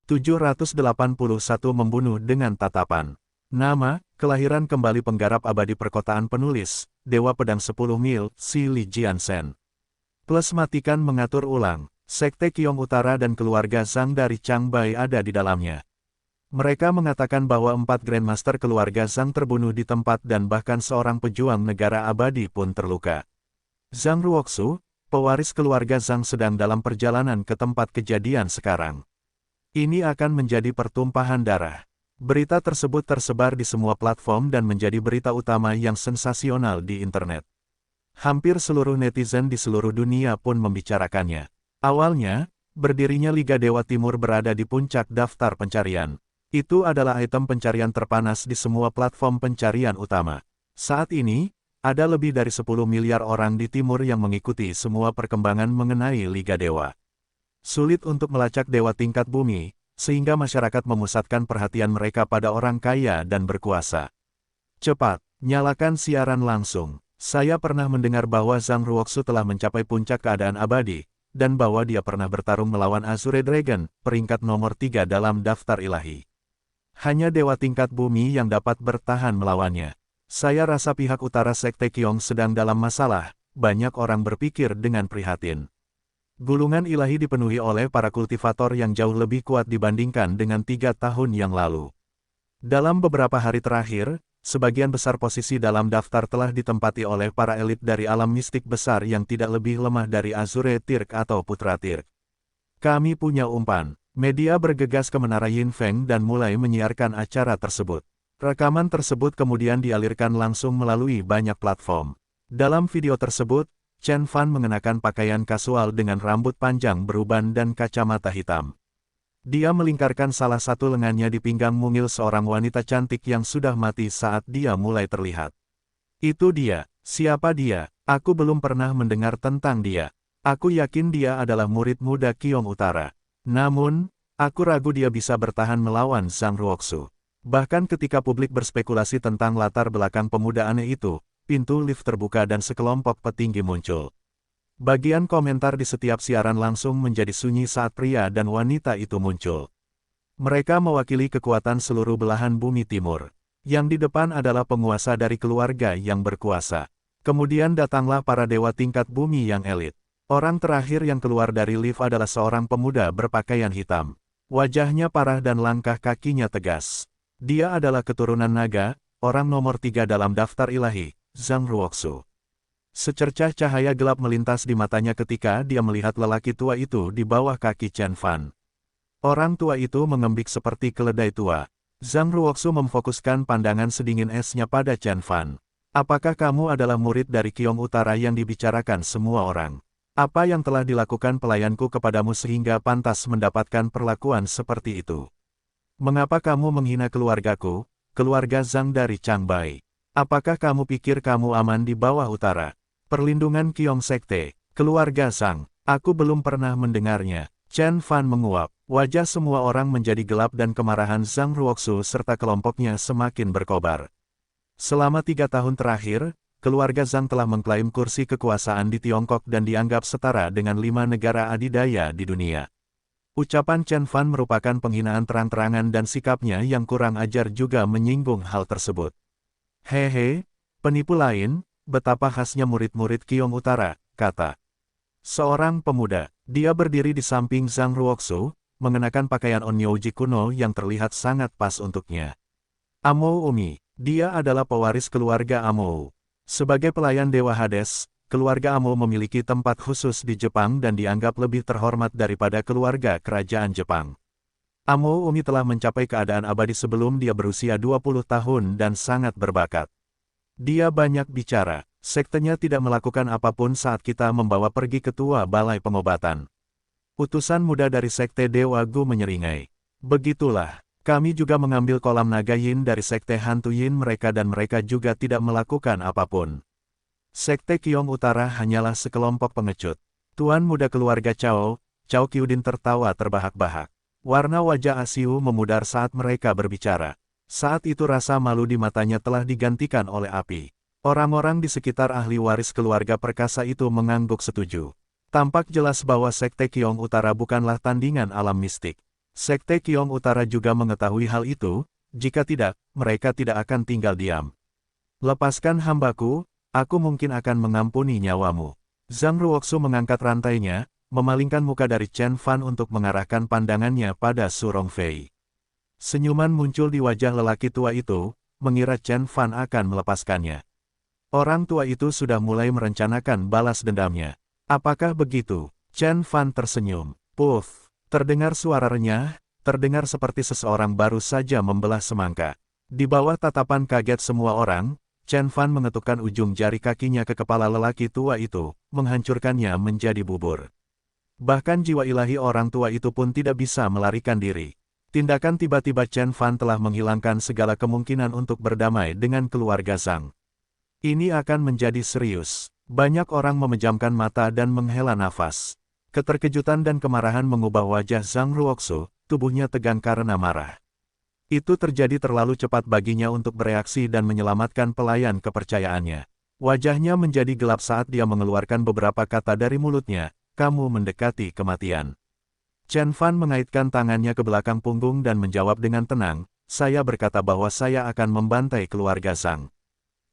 781 membunuh dengan tatapan. Nama, kelahiran kembali penggarap abadi perkotaan penulis, Dewa Pedang 10 Mil, Si Li Jiansen. Plus matikan mengatur ulang, Sekte Qiong Utara dan keluarga Zhang dari Changbai ada di dalamnya. Mereka mengatakan bahwa 4 Grandmaster keluarga Zhang terbunuh di tempat dan bahkan seorang pejuang negara abadi pun terluka. Zhang Ruoxu, pewaris keluarga Zhang sedang dalam perjalanan ke tempat kejadian sekarang. Ini akan menjadi pertumpahan darah. Berita tersebut tersebar di semua platform dan menjadi berita utama yang sensasional di internet. Hampir seluruh netizen di seluruh dunia pun membicarakannya. Awalnya, berdirinya Liga Dewa Timur berada di puncak daftar pencarian. Itu adalah item pencarian terpanas di semua platform pencarian utama. Saat ini, ada lebih dari 10 miliar orang di timur yang mengikuti semua perkembangan mengenai Liga Dewa. Sulit untuk melacak dewa tingkat bumi, sehingga masyarakat memusatkan perhatian mereka pada orang kaya dan berkuasa. Cepat, nyalakan siaran langsung. Saya pernah mendengar bahwa Zhang Ruoxu telah mencapai puncak keadaan abadi, dan bahwa dia pernah bertarung melawan Azure Dragon, peringkat nomor 3 dalam daftar ilahi. Hanya dewa tingkat bumi yang dapat bertahan melawannya. Saya rasa pihak utara Sekte Qiong sedang dalam masalah, banyak orang berpikir dengan prihatin. Gulungan ilahi dipenuhi oleh para kultivator yang jauh lebih kuat dibandingkan dengan 3 tahun yang lalu. Dalam beberapa hari terakhir, sebagian besar posisi dalam daftar telah ditempati oleh para elit dari alam mistik besar yang tidak lebih lemah dari Azure Tirk atau Putra Tirk. Kami punya umpan. Media bergegas ke Menara Yinfeng dan mulai menyiarkan acara tersebut. Rekaman tersebut kemudian dialirkan langsung melalui banyak platform. Dalam video tersebut, Chen Fan mengenakan pakaian kasual dengan rambut panjang beruban dan kacamata hitam. Dia melingkarkan salah satu lengannya di pinggang mungil seorang wanita cantik yang sudah mati saat dia mulai terlihat. Itu dia. Siapa dia? Aku belum pernah mendengar tentang dia. Aku yakin dia adalah murid muda Qiong Utara. Namun, aku ragu dia bisa bertahan melawan Zhang Ruoxu. Bahkan ketika publik berspekulasi tentang latar belakang pemuda aneh itu, pintu lift terbuka dan sekelompok petinggi muncul. Bagian komentar di setiap siaran langsung menjadi sunyi saat pria dan wanita itu muncul. Mereka mewakili kekuatan seluruh belahan bumi timur. Yang di depan adalah penguasa dari keluarga yang berkuasa. Kemudian datanglah para dewa tingkat bumi yang elit. Orang terakhir yang keluar dari lift adalah seorang pemuda berpakaian hitam. Wajahnya parah dan langkah kakinya tegas. Dia adalah keturunan naga, orang nomor 3 dalam daftar ilahi, Zhang Ruoxu. Secercah cahaya gelap melintas di matanya ketika dia melihat lelaki tua itu di bawah kaki Chen Fan. Orang tua itu mengembik seperti keledai tua. Zhang Ruoxu memfokuskan pandangan sedingin esnya pada Chen Fan. Apakah kamu adalah murid dari Qiong Utara yang dibicarakan semua orang? Apa yang telah dilakukan pelayanku kepadamu sehingga pantas mendapatkan perlakuan seperti itu? Mengapa kamu menghina keluargaku, keluarga Zhang dari Changbai? Apakah kamu pikir kamu aman di bawah utara? Perlindungan Qiong Sekte, keluarga Zhang, aku belum pernah mendengarnya. Chen Fan menguap, wajah semua orang menjadi gelap dan kemarahan Zhang Ruoxu serta kelompoknya semakin berkobar. Selama 3 tahun terakhir, keluarga Zhang telah mengklaim kursi kekuasaan di Tiongkok dan dianggap setara dengan 5 negara adidaya di dunia. Ucapan Chen Fan merupakan penghinaan terang-terangan dan sikapnya yang kurang ajar juga menyinggung hal tersebut. Hehe, penipu lain, betapa khasnya murid-murid Qiong Utara, kata seorang pemuda. Dia berdiri di samping Zhang Ruoxu, mengenakan pakaian Onyoji kuno yang terlihat sangat pas untuknya. Amou Umi, dia adalah pewaris keluarga Amou. Sebagai pelayan Dewa Hades, keluarga Amou memiliki tempat khusus di Jepang dan dianggap lebih terhormat daripada keluarga kerajaan Jepang. Amou Umi telah mencapai keadaan abadi sebelum dia berusia 20 tahun dan sangat berbakat. Dia banyak bicara. Sektenya tidak melakukan apapun saat kita membawa pergi ketua balai pengobatan. Utusan muda dari Sekte Dewa Gu menyeringai. Begitulah, kami juga mengambil kolam naga Yin dari Sekte Hantu Yin mereka dan mereka juga tidak melakukan apapun. Sekte Qiong Utara hanyalah sekelompok pengecut. Tuan muda keluarga Chao, Chao Qiudin tertawa terbahak-bahak. Warna wajah Asiu memudar saat mereka berbicara. Saat itu rasa malu di matanya telah digantikan oleh api. Orang-orang di sekitar ahli waris keluarga perkasa itu mengangguk setuju. Tampak jelas bahwa Sekte Qiong Utara bukanlah tandingan alam mistik. Sekte Qiong Utara juga mengetahui hal itu, jika tidak, mereka tidak akan tinggal diam. Lepaskan hambaku, aku mungkin akan mengampuni nyawamu. Zhang Ruoxu mengangkat rantainya, memalingkan muka dari Chen Fan untuk mengarahkan pandangannya pada Su Rongfei. Senyuman muncul di wajah lelaki tua itu, mengira Chen Fan akan melepaskannya. Orang tua itu sudah mulai merencanakan balas dendamnya. Apakah begitu? Chen Fan tersenyum. Puff, terdengar suara renyah, terdengar seperti seseorang baru saja membelah semangka. Di bawah tatapan kaget semua orang, Chen Fan mengetukkan ujung jari kakinya ke kepala lelaki tua itu, menghancurkannya menjadi bubur. Bahkan jiwa ilahi orang tua itu pun tidak bisa melarikan diri. Tindakan tiba-tiba Chen Fan telah menghilangkan segala kemungkinan untuk berdamai dengan keluarga Zhang. Ini akan menjadi serius. Banyak orang memejamkan mata dan menghela nafas. Keterkejutan dan kemarahan mengubah wajah Zhang Ruoxu, tubuhnya tegang karena marah. Itu terjadi terlalu cepat baginya untuk bereaksi dan menyelamatkan pelayan kepercayaannya. Wajahnya menjadi gelap saat dia mengeluarkan beberapa kata dari mulutnya, kamu mendekati kematian. Chen Fan mengaitkan tangannya ke belakang punggung dan menjawab dengan tenang, saya berkata bahwa saya akan membantai keluarga Zhang.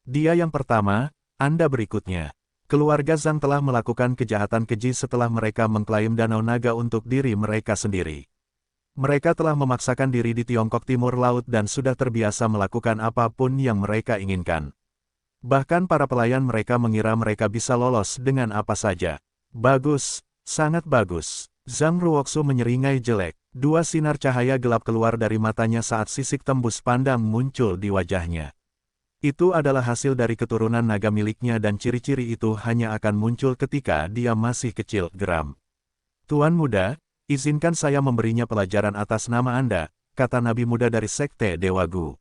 Dia yang pertama, Anda berikutnya. Keluarga Zhang telah melakukan kejahatan keji setelah mereka mengklaim Danau Naga untuk diri mereka sendiri. Mereka telah memaksakan diri di Tiongkok Timur Laut dan sudah terbiasa melakukan apapun yang mereka inginkan. Bahkan para pelayan mereka mengira mereka bisa lolos dengan apa saja. Bagus, sangat bagus. Zhang Ruoxu menyeringai jelek. Dua sinar cahaya gelap keluar dari matanya saat sisik tembus pandang muncul di wajahnya. Itu adalah hasil dari keturunan naga miliknya dan ciri-ciri itu hanya akan muncul ketika dia masih kecil. Geram. Tuan muda, izinkan saya memberinya pelajaran atas nama Anda, kata nabi muda dari Sekte Dewa Gu.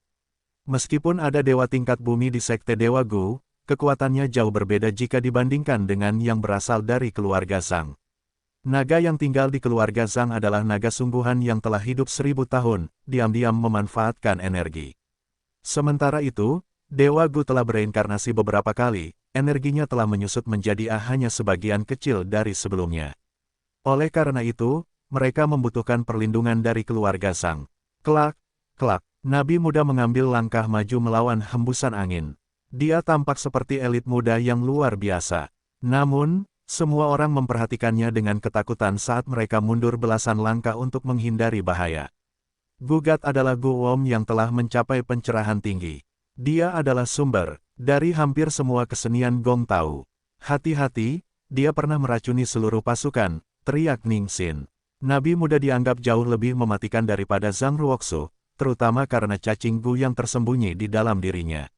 Meskipun ada dewa tingkat bumi di Sekte Dewa Gu, kekuatannya jauh berbeda jika dibandingkan dengan yang berasal dari keluarga Zhang. Naga yang tinggal di keluarga Zhang adalah naga sungguhan yang telah hidup 1000 tahun, diam-diam memanfaatkan energi. Sementara itu, Dewa Gu telah bereinkarnasi beberapa kali, energinya telah menyusut menjadi hanya sebagian kecil dari sebelumnya. Oleh karena itu, mereka membutuhkan perlindungan dari keluarga Zhang. Kelak, kelak, nabi muda mengambil langkah maju melawan hembusan angin. Dia tampak seperti elit muda yang luar biasa. Namun, semua orang memperhatikannya dengan ketakutan saat mereka mundur belasan langkah untuk menghindari bahaya. Gugat adalah Gu Wom yang telah mencapai pencerahan tinggi. Dia adalah sumber dari hampir semua kesenian Gong Tao. Hati-hati, dia pernah meracuni seluruh pasukan, teriak Ning Xin. Nabi muda dianggap jauh lebih mematikan daripada Zhang Ruoxu, terutama karena cacing Gu yang tersembunyi di dalam dirinya.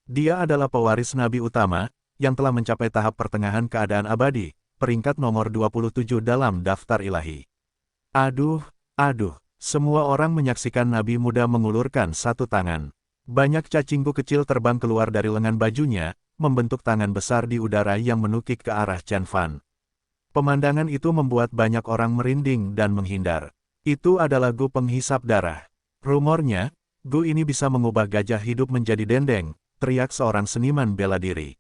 Dia adalah pewaris nabi utama, yang telah mencapai tahap pertengahan keadaan abadi, peringkat nomor 27 dalam daftar ilahi. Aduh, semua orang menyaksikan nabi muda mengulurkan satu tangan. Banyak cacing Gu kecil terbang keluar dari lengan bajunya, membentuk tangan besar di udara yang menukik ke arah Chen Fan. Pemandangan itu membuat banyak orang merinding dan menghindar. Itu adalah Gu penghisap darah. Rumornya, Gu ini bisa mengubah gajah hidup menjadi dendeng, teriak seorang seniman bela diri.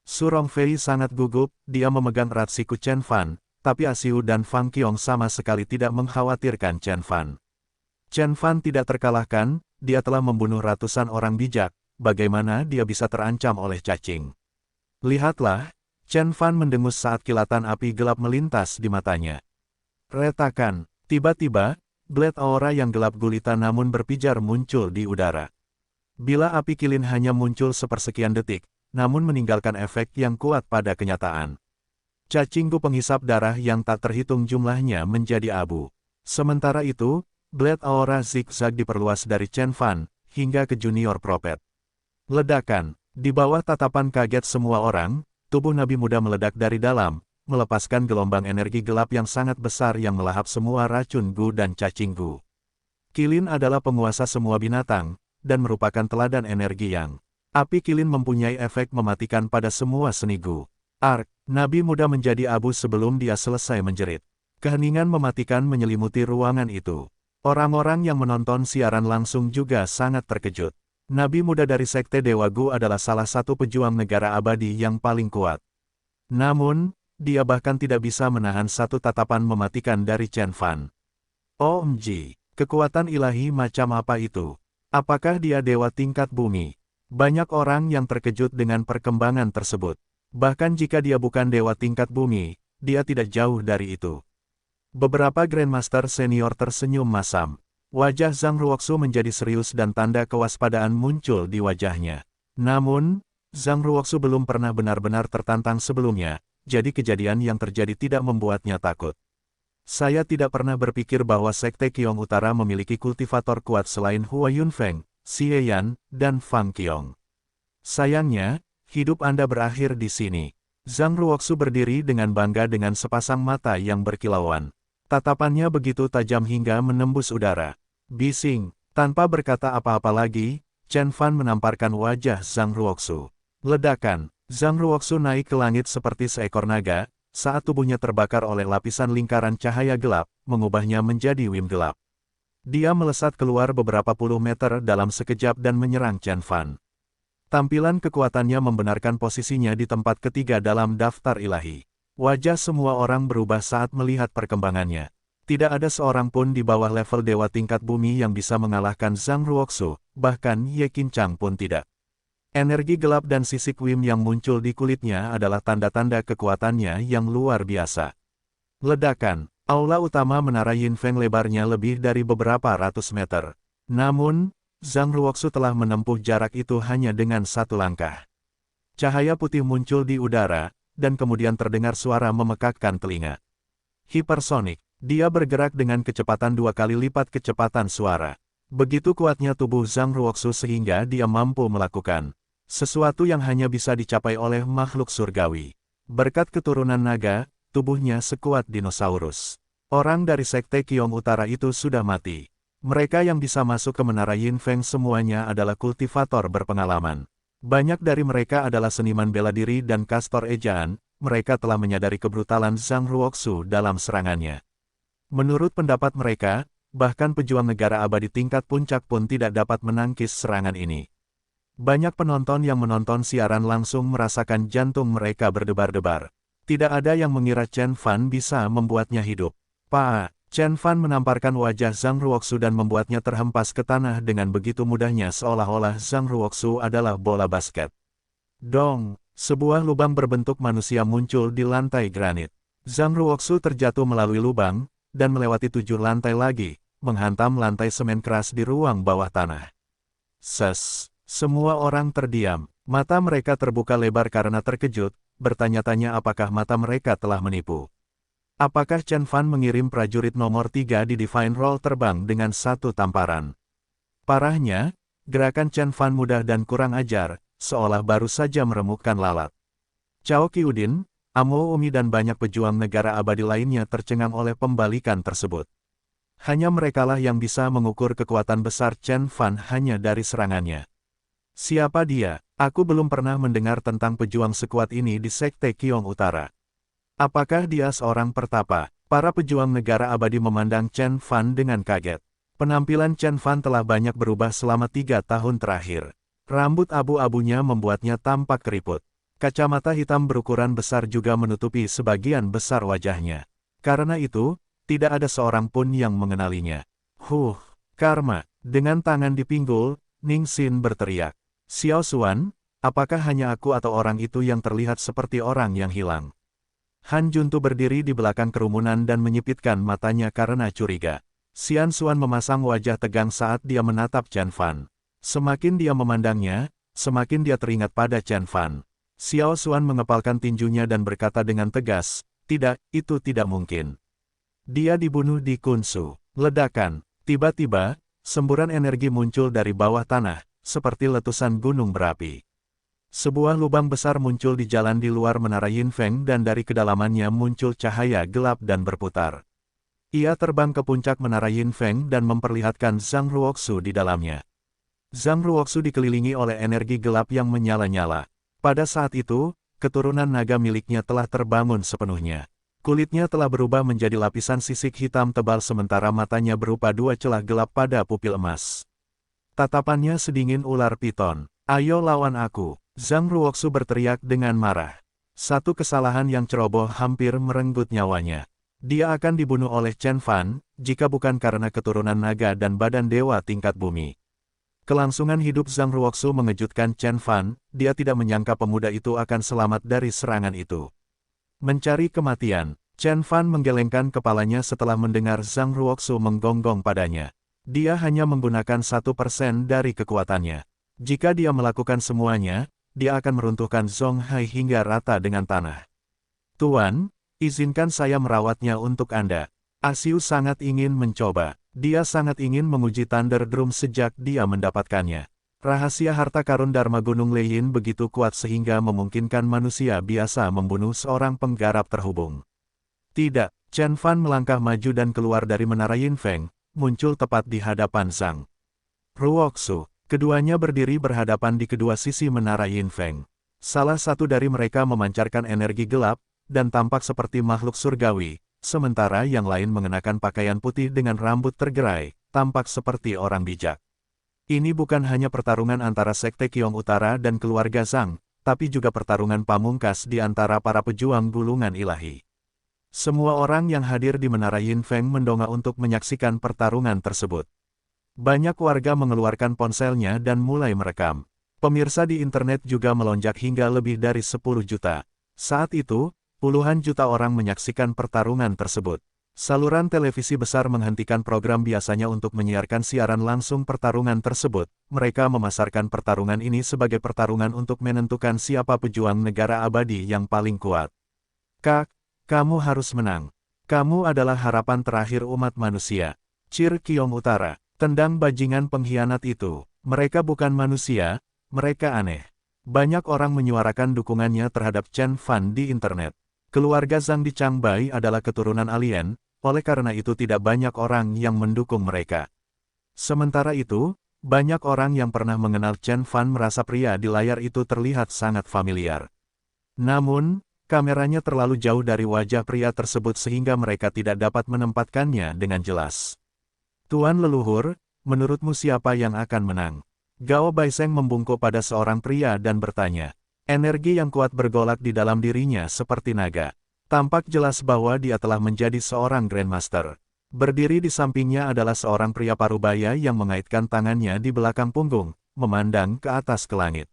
Su Rongfei sangat gugup, dia memegang erat siku Chen Fan, tapi Asiu dan Fang Qiong sama sekali tidak mengkhawatirkan Chen Fan. Chen Fan tidak terkalahkan, dia telah membunuh ratusan orang bijak, bagaimana dia bisa terancam oleh cacing? Lihatlah, Chen Fan mendengus saat kilatan api gelap melintas di matanya. Retakan, tiba-tiba, blade aura yang gelap gulita namun berpijar muncul di udara. Bila api kilin hanya muncul sepersekian detik, namun meninggalkan efek yang kuat pada kenyataan. Cacing Gu penghisap darah yang tak terhitung jumlahnya menjadi abu. Sementara itu, blade aura zigzag diperluas dari Chen Fan, hingga ke Junior Prophet. Ledakan, di bawah tatapan kaget semua orang, tubuh nabi muda meledak dari dalam, melepaskan gelombang energi gelap yang sangat besar yang melahap semua racun Gu dan cacing Gu. Kilin adalah penguasa semua binatang, dan merupakan teladan energi yang api kilin mempunyai efek mematikan pada semua seni Gu. Ark, nabi muda menjadi abu sebelum dia selesai menjerit. Keheningan mematikan menyelimuti ruangan itu. Orang-orang yang menonton siaran langsung juga sangat terkejut. Nabi muda dari Sekte Dewa Gu adalah salah satu pejuang negara abadi yang paling kuat. Namun, dia bahkan tidak bisa menahan satu tatapan mematikan dari Chen Fan. OMG, kekuatan ilahi macam apa itu? Apakah dia dewa tingkat bumi? Banyak orang yang terkejut dengan perkembangan tersebut. Bahkan jika dia bukan dewa tingkat bumi, dia tidak jauh dari itu. Beberapa Grandmaster senior tersenyum masam. Wajah Zhang Ruoxu menjadi serius dan tanda kewaspadaan muncul di wajahnya. Namun, Zhang Ruoxu belum pernah benar-benar tertantang sebelumnya, jadi kejadian yang terjadi tidak membuatnya takut. Saya tidak pernah berpikir bahwa Sekte Qiong Utara memiliki kultivator kuat selain Hua Yunfeng, Xie Yan, dan Fang Qiong. Sayangnya, hidup Anda berakhir di sini. Zhang Ruoxu berdiri dengan bangga dengan sepasang mata yang berkilauan. Tatapannya begitu tajam hingga menembus udara. Bising, tanpa berkata apa-apa lagi, Chen Fan menamparkan wajah Zhang Ruoxu. Ledakan, Zhang Ruoxu naik ke langit seperti seekor naga, saat tubuhnya terbakar oleh lapisan lingkaran cahaya gelap, mengubahnya menjadi wim gelap. Dia melesat keluar beberapa puluh meter dalam sekejap dan menyerang Chen Fan. Tampilan kekuatannya membenarkan posisinya di tempat ketiga dalam daftar ilahi. Wajah semua orang berubah saat melihat perkembangannya. Tidak ada seorang pun di bawah level dewa tingkat bumi yang bisa mengalahkan Zhang Ruoxu, bahkan Ye Qinchang pun tidak. Energi gelap dan sisik Wim yang muncul di kulitnya adalah tanda-tanda kekuatannya yang luar biasa. Ledakan, aula utama menara Yinfeng lebarnya lebih dari beberapa ratus meter. Namun, Zhang Ruoxu telah menempuh jarak itu hanya dengan satu langkah. Cahaya putih muncul di udara, dan kemudian terdengar suara memekakkan telinga. Hipersonik, dia bergerak dengan kecepatan 2 kali lipat kecepatan suara. Begitu kuatnya tubuh Zhang Ruoxu sehingga dia mampu melakukan sesuatu yang hanya bisa dicapai oleh makhluk surgawi. Berkat keturunan naga, tubuhnya sekuat dinosaurus. Orang dari Sekte Qiong Utara itu sudah mati. Mereka yang bisa masuk ke menara Yinfeng semuanya adalah kultivator berpengalaman. Banyak dari mereka adalah seniman bela diri dan kastor ejaan, mereka telah menyadari kebrutalan Zhang Ruoxu dalam serangannya. Menurut pendapat mereka, bahkan pejuang negara abadi tingkat puncak pun tidak dapat menangkis serangan ini. Banyak penonton yang menonton siaran langsung merasakan jantung mereka berdebar-debar. Tidak ada yang mengira Chen Fan bisa membuatnya hidup. Pak, Chen Fan menamparkan wajah Zhang Ruoxu dan membuatnya terhempas ke tanah dengan begitu mudahnya seolah-olah Zhang Ruoxu adalah bola basket. Dong, sebuah lubang berbentuk manusia muncul di lantai granit. Zhang Ruoxu terjatuh melalui lubang, dan melewati 7 lantai lagi, menghantam lantai semen keras di ruang bawah tanah. Semua orang terdiam, mata mereka terbuka lebar karena terkejut, bertanya-tanya apakah mata mereka telah menipu. Apakah Chen Fan mengirim prajurit nomor 3 di Divine Roll terbang dengan satu tamparan? Parahnya, gerakan Chen Fan mudah dan kurang ajar, seolah baru saja meremukkan lalat. Cao Qiudin, Amo Umi dan banyak pejuang negara abadi lainnya tercengang oleh pembalikan tersebut. Hanya merekalah yang bisa mengukur kekuatan besar Chen Fan hanya dari serangannya. Siapa dia? Aku belum pernah mendengar tentang pejuang sekuat ini di Sekte Qiong Utara. Apakah dia seorang pertapa? Para pejuang negara abadi memandang Chen Fan dengan kaget. Penampilan Chen Fan telah banyak berubah selama 3 tahun terakhir. Rambut abu-abunya membuatnya tampak keriput. Kacamata hitam berukuran besar juga menutupi sebagian besar wajahnya. Karena itu, tidak ada seorang pun yang mengenalinya. Karma. Dengan tangan di pinggul, Ning Xin berteriak. Xiao Xuan, apakah hanya aku atau orang itu yang terlihat seperti orang yang hilang? Han Juntu berdiri di belakang kerumunan dan menyipitkan matanya karena curiga. Xian Xuan memasang wajah tegang saat dia menatap Chen Fan. Semakin dia memandangnya, semakin dia teringat pada Chen Fan. Xiao Xuan mengepalkan tinjunya dan berkata dengan tegas, "Tidak, itu tidak mungkin. Dia dibunuh di Kunsu." Ledakan. Tiba-tiba, semburan energi muncul dari bawah tanah, seperti letusan gunung berapi. Sebuah lubang besar muncul di jalan di luar menara Yinfeng dan dari kedalamannya muncul cahaya gelap dan berputar. Ia terbang ke puncak menara Yinfeng dan memperlihatkan Zhang Ruoxu di dalamnya. Zhang Ruoxu dikelilingi oleh energi gelap yang menyala-nyala. Pada saat itu, keturunan naga miliknya telah terbangun sepenuhnya. Kulitnya telah berubah menjadi lapisan sisik hitam tebal sementara matanya berupa 2 celah gelap pada pupil emas. Tatapannya sedingin ular piton. "Ayo lawan aku!" Zhang Ruoxu berteriak dengan marah. Satu kesalahan yang ceroboh hampir merenggut nyawanya. Dia akan dibunuh oleh Chen Fan, jika bukan karena keturunan naga dan badan dewa tingkat bumi. Kelangsungan hidup Zhang Ruoxu mengejutkan Chen Fan, dia tidak menyangka pemuda itu akan selamat dari serangan itu. Mencari kematian, Chen Fan menggelengkan kepalanya setelah mendengar Zhang Ruoxu menggonggong padanya. Dia hanya menggunakan 1% dari kekuatannya. Jika dia melakukan semuanya, dia akan meruntuhkan Zhong Hai hingga rata dengan tanah. Tuan, izinkan saya merawatnya untuk Anda. Asiu sangat ingin mencoba. Dia sangat ingin menguji Thunder Drum sejak dia mendapatkannya. Rahasia harta karun Dharma Gunung Leiyin begitu kuat sehingga memungkinkan manusia biasa membunuh seorang penggarap terhubung. Tidak, Chen Fan melangkah maju dan keluar dari menara Yinfeng, muncul tepat di hadapan Zhang Ruoxu. Keduanya berdiri berhadapan di kedua sisi menara Yinfeng. Salah satu dari mereka memancarkan energi gelap, dan tampak seperti makhluk surgawi, sementara yang lain mengenakan pakaian putih dengan rambut tergerai, tampak seperti orang bijak. Ini bukan hanya pertarungan antara Sekte Qiong Utara dan keluarga Zhang, tapi juga pertarungan pamungkas di antara para pejuang gulungan ilahi. Semua orang yang hadir di menara Yinfeng mendongak untuk menyaksikan pertarungan tersebut. Banyak warga mengeluarkan ponselnya dan mulai merekam. Pemirsa di internet juga melonjak hingga lebih dari 10 juta. Saat itu, puluhan juta orang menyaksikan pertarungan tersebut. Saluran televisi besar menghentikan program biasanya untuk menyiarkan siaran langsung pertarungan tersebut. Mereka memasarkan pertarungan ini sebagai pertarungan untuk menentukan siapa pejuang negara abadi yang paling kuat. Kak, kamu harus menang. Kamu adalah harapan terakhir umat manusia. Cir Qiong Utara. Tendang bajingan pengkhianat itu. Mereka bukan manusia, mereka aneh. Banyak orang menyuarakan dukungannya terhadap Chen Fan di internet. Keluarga Zhang di Changbai adalah keturunan alien, oleh karena itu tidak banyak orang yang mendukung mereka. Sementara itu, banyak orang yang pernah mengenal Chen Fan merasa pria di layar itu terlihat sangat familiar. Namun, kameranya terlalu jauh dari wajah pria tersebut sehingga mereka tidak dapat menempatkannya dengan jelas. Tuan leluhur, menurutmu siapa yang akan menang? Gao Baiseng membungkuk pada seorang pria dan bertanya. Energi yang kuat bergolak di dalam dirinya seperti naga. Tampak jelas bahwa dia telah menjadi seorang Grandmaster. Berdiri di sampingnya adalah seorang pria parubaya yang mengaitkan tangannya di belakang punggung, memandang ke atas ke langit.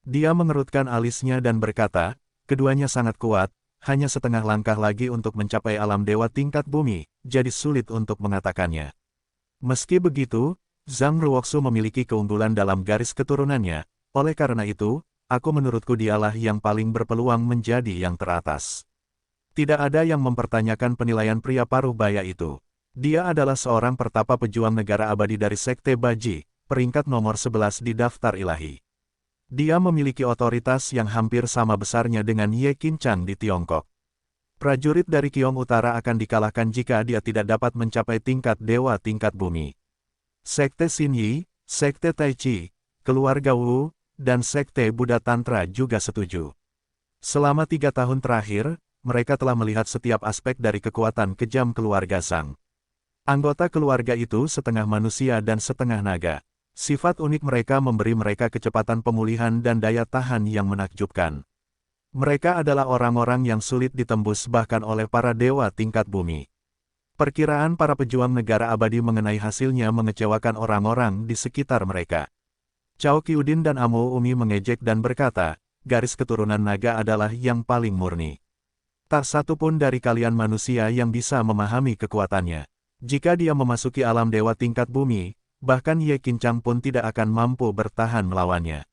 Dia mengerutkan alisnya dan berkata, keduanya sangat kuat, hanya setengah langkah lagi untuk mencapai alam dewa tingkat bumi, jadi sulit untuk mengatakannya. Meski begitu, Zhang Ruoxu memiliki keunggulan dalam garis keturunannya, oleh karena itu, menurutku dialah yang paling berpeluang menjadi yang teratas. Tidak ada yang mempertanyakan penilaian pria parubaya itu. Dia adalah seorang pertapa pejuang negara abadi dari Sekte Baji, peringkat nomor 11 di daftar ilahi. Dia memiliki otoritas yang hampir sama besarnya dengan Ye Qinchang di Tiongkok. Prajurit dari Qiong Utara akan dikalahkan jika dia tidak dapat mencapai tingkat dewa tingkat bumi. Sekte Xinyi, Sekte Taichi, keluarga Wu, dan Sekte Buddha Tantra juga setuju. Selama 3 tahun terakhir, mereka telah melihat setiap aspek dari kekuatan kejam keluarga Zhang. Anggota keluarga itu setengah manusia dan setengah naga. Sifat unik mereka memberi mereka kecepatan pemulihan dan daya tahan yang menakjubkan. Mereka adalah orang-orang yang sulit ditembus bahkan oleh para dewa tingkat bumi. Perkiraan para pejuang negara abadi mengenai hasilnya mengecewakan orang-orang di sekitar mereka. Cao Qiudin dan Amo Umi mengejek dan berkata, garis keturunan naga adalah yang paling murni. Tak satu pun dari kalian manusia yang bisa memahami kekuatannya. Jika dia memasuki alam dewa tingkat bumi, bahkan Ye Qinchang pun tidak akan mampu bertahan melawannya.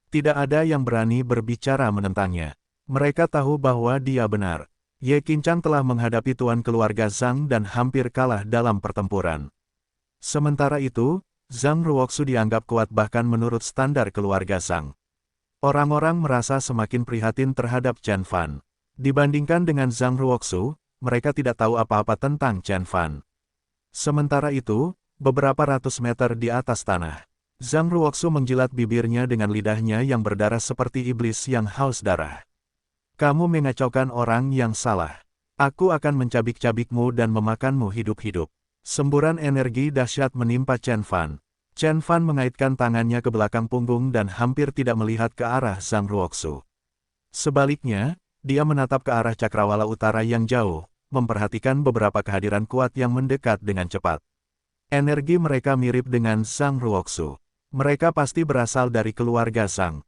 Tidak ada yang berani berbicara menentangnya. Mereka tahu bahwa dia benar. Ye Qinchang telah menghadapi tuan keluarga Zhang dan hampir kalah dalam pertempuran. Sementara itu, Zhang Ruoxu dianggap kuat bahkan menurut standar keluarga Zhang. Orang-orang merasa semakin prihatin terhadap Chen Fan. Dibandingkan dengan Zhang Ruoxu, mereka tidak tahu apa-apa tentang Chen Fan. Sementara itu, beberapa ratus meter di atas tanah, Zhang Ruoxu menjilat bibirnya dengan lidahnya yang berdarah seperti iblis yang haus darah. Kamu mengacaukan orang yang salah. Aku akan mencabik-cabikmu dan memakanmu hidup-hidup. Semburan energi dahsyat menimpa Chen Fan. Chen Fan mengaitkan tangannya ke belakang punggung dan hampir tidak melihat ke arah Zhang Ruoxu. Sebaliknya, dia menatap ke arah cakrawala utara yang jauh, memperhatikan beberapa kehadiran kuat yang mendekat dengan cepat. Energi mereka mirip dengan Zhang Ruoxu. Mereka pasti berasal dari keluarga Zhang.